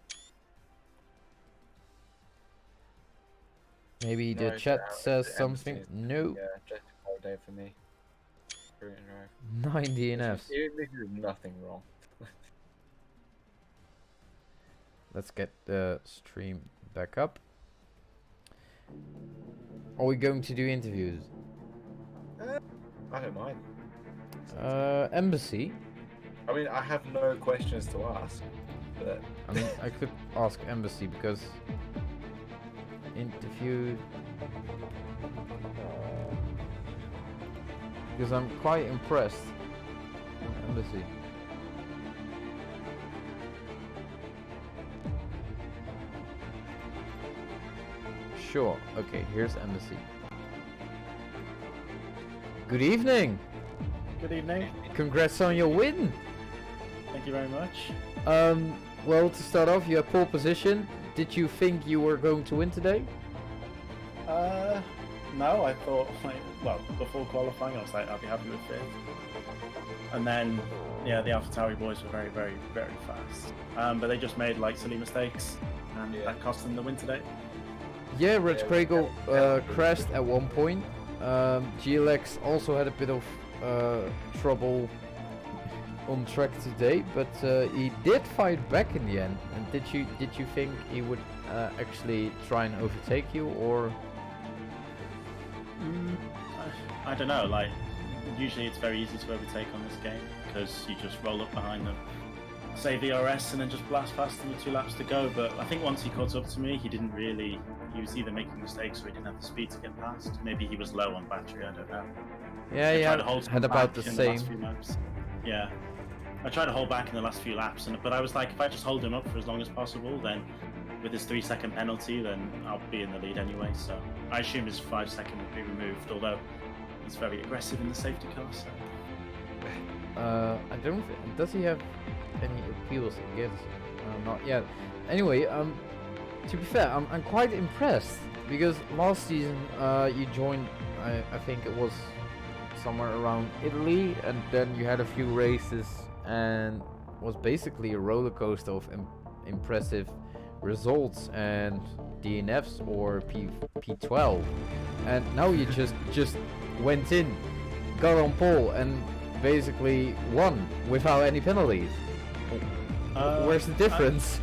Maybe the chat says something. No. Yeah, just a day for me. Brilliant drive. 9 DNFs. This is nothing wrong. Let's get the stream back up. Are we going to do interviews? I don't mind. Embassy. I mean, I have no questions to ask. But I mean, I could ask Embassy because interview. Because I'm quite impressed. Embassy. Sure. Okay, here's Embassy. Good evening. Good evening. Congrats on your win. Thank you very much. Well, to start off, you have pole position. Did you think you were going to win today? No, I thought, well, before qualifying, I was like, I'll be happy with 5th. And then, yeah, the AlphaTauri boys were very, very, very fast. But they just made, like, silly mistakes, and that cost them the win today. Yeah, Red Yeah, Craigle yeah. crashed at one point. GLX also had a bit of trouble on track today, but he did fight back in the end. And did you think he would actually try and overtake you, or? I don't know. Like, usually it's very easy to overtake on this game because you just roll up behind them, say VRS, and then just blast past them with 2 laps to go. But I think once he caught up to me, he didn't really. He was either making mistakes or he didn't have the speed to get past. Maybe he was low on battery. I don't know. Yeah, I tried to hold had about back the in same. last few laps. Yeah, I tried to hold back in the last few laps, but I was like, if I just hold him up for as long as possible, then with his 3-second penalty, then I'll be in the lead anyway. So I assume his 5-second would be removed, although he's very aggressive in the safety car. So. I don't. Does he have any appeals against? Not yet. Anyway, to be fair, I'm quite impressed because last season you joined. I think it was somewhere around Italy, and then you had a few races and was basically a roller coaster of impressive results and DNFs or P12, and now you just went in, got on pole, and basically won without any penalties. Where's the difference?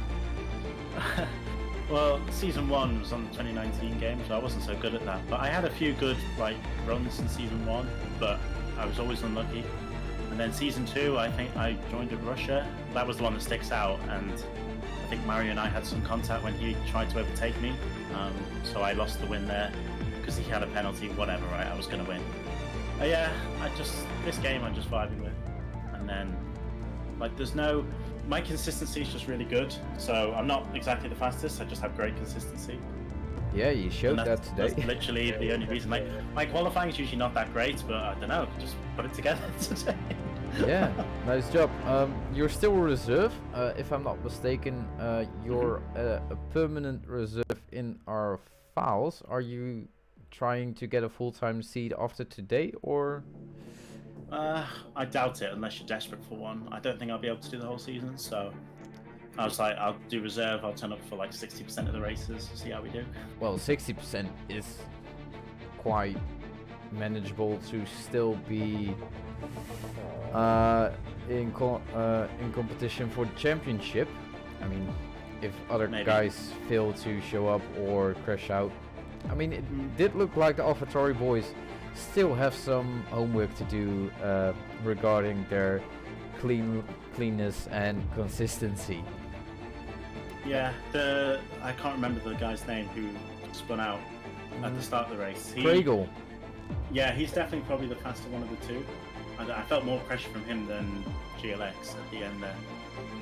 Well, season 1 was on the 2019 game, so I wasn't so good at that. But I had a few good runs in season 1, but I was always unlucky. And then season 2, I think I joined in Russia. That was the one that sticks out, and I think Mario and I had some contact when he tried to overtake me. So I lost the win there because he had a penalty. Whatever, right? I was going to win. Yeah, this game I'm just vibing with, and then my consistency is just really good. So I'm not exactly the fastest. I just have great consistency. Yeah, you showed that today. That's literally the only reason. My qualifying is usually not that great, but I don't know. Just put it together today. Yeah, nice job. You're still a reserve, if I'm not mistaken. You're a permanent reserve in our files. Are you trying to get a full-time seat after today, or? I doubt it unless you're desperate for one. I don't think I'll be able to do the whole season, so I was like, I'll do reserve. I'll turn up for like 60% of the races, see how we do. Well, 60% is quite manageable to still be in competition for the championship. I mean, if other guys fail to show up or crash out. I mean, it did look like the AlphaTauri boys still have some homework to do regarding their cleanness and consistency. Yeah, I can't remember the guy's name who spun out at the start of the race. Craigle. Yeah, he's definitely probably the faster one of the two. I felt more pressure from him than GLX at the end there.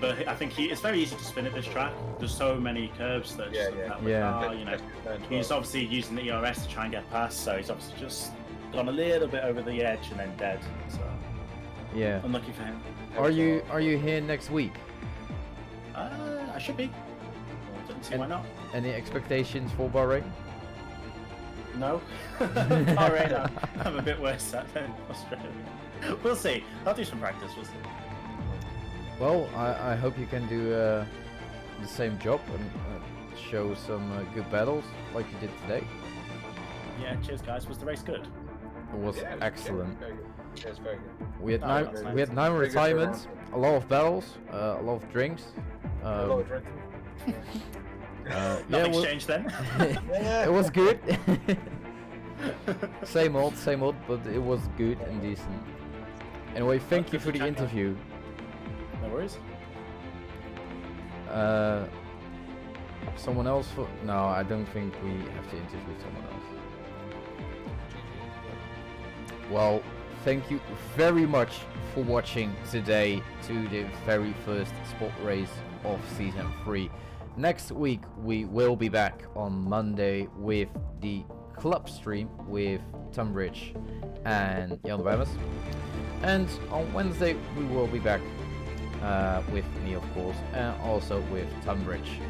But I think it's very easy to spin at this track. There's so many curves that he's obviously using the ERS to try and get past, so he's obviously just gone a little bit over the edge and then dead. So yeah, unlucky for him. Are you here next week? I should be. Don't see why not. Any expectations for Bahrain? No. Bahrain, I'm a bit worse at than Australia. We'll see. I'll do some practice. We'll see. Well, I hope you can do the same job and show some good battles like you did today. Yeah, cheers guys. Was the race good? It was excellent. Very good. Cheers, very good. We had 9 retirements, a lot of battles, a lot of drinks. A lot of drinking. Nothing's changed then. It was good. same old, but it was good and decent. Anyway, thank you for the interview. No worries. Someone else for? No, I don't think we have to interview someone else. Well, thank you very much for watching today to the very first spot race of season 3. Next week we will be back on Monday with the club stream with Tunbridge and Jan Wemmers. And on Wednesday we will be back with me, of course, and also with Tunbridge.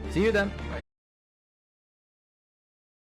See you then.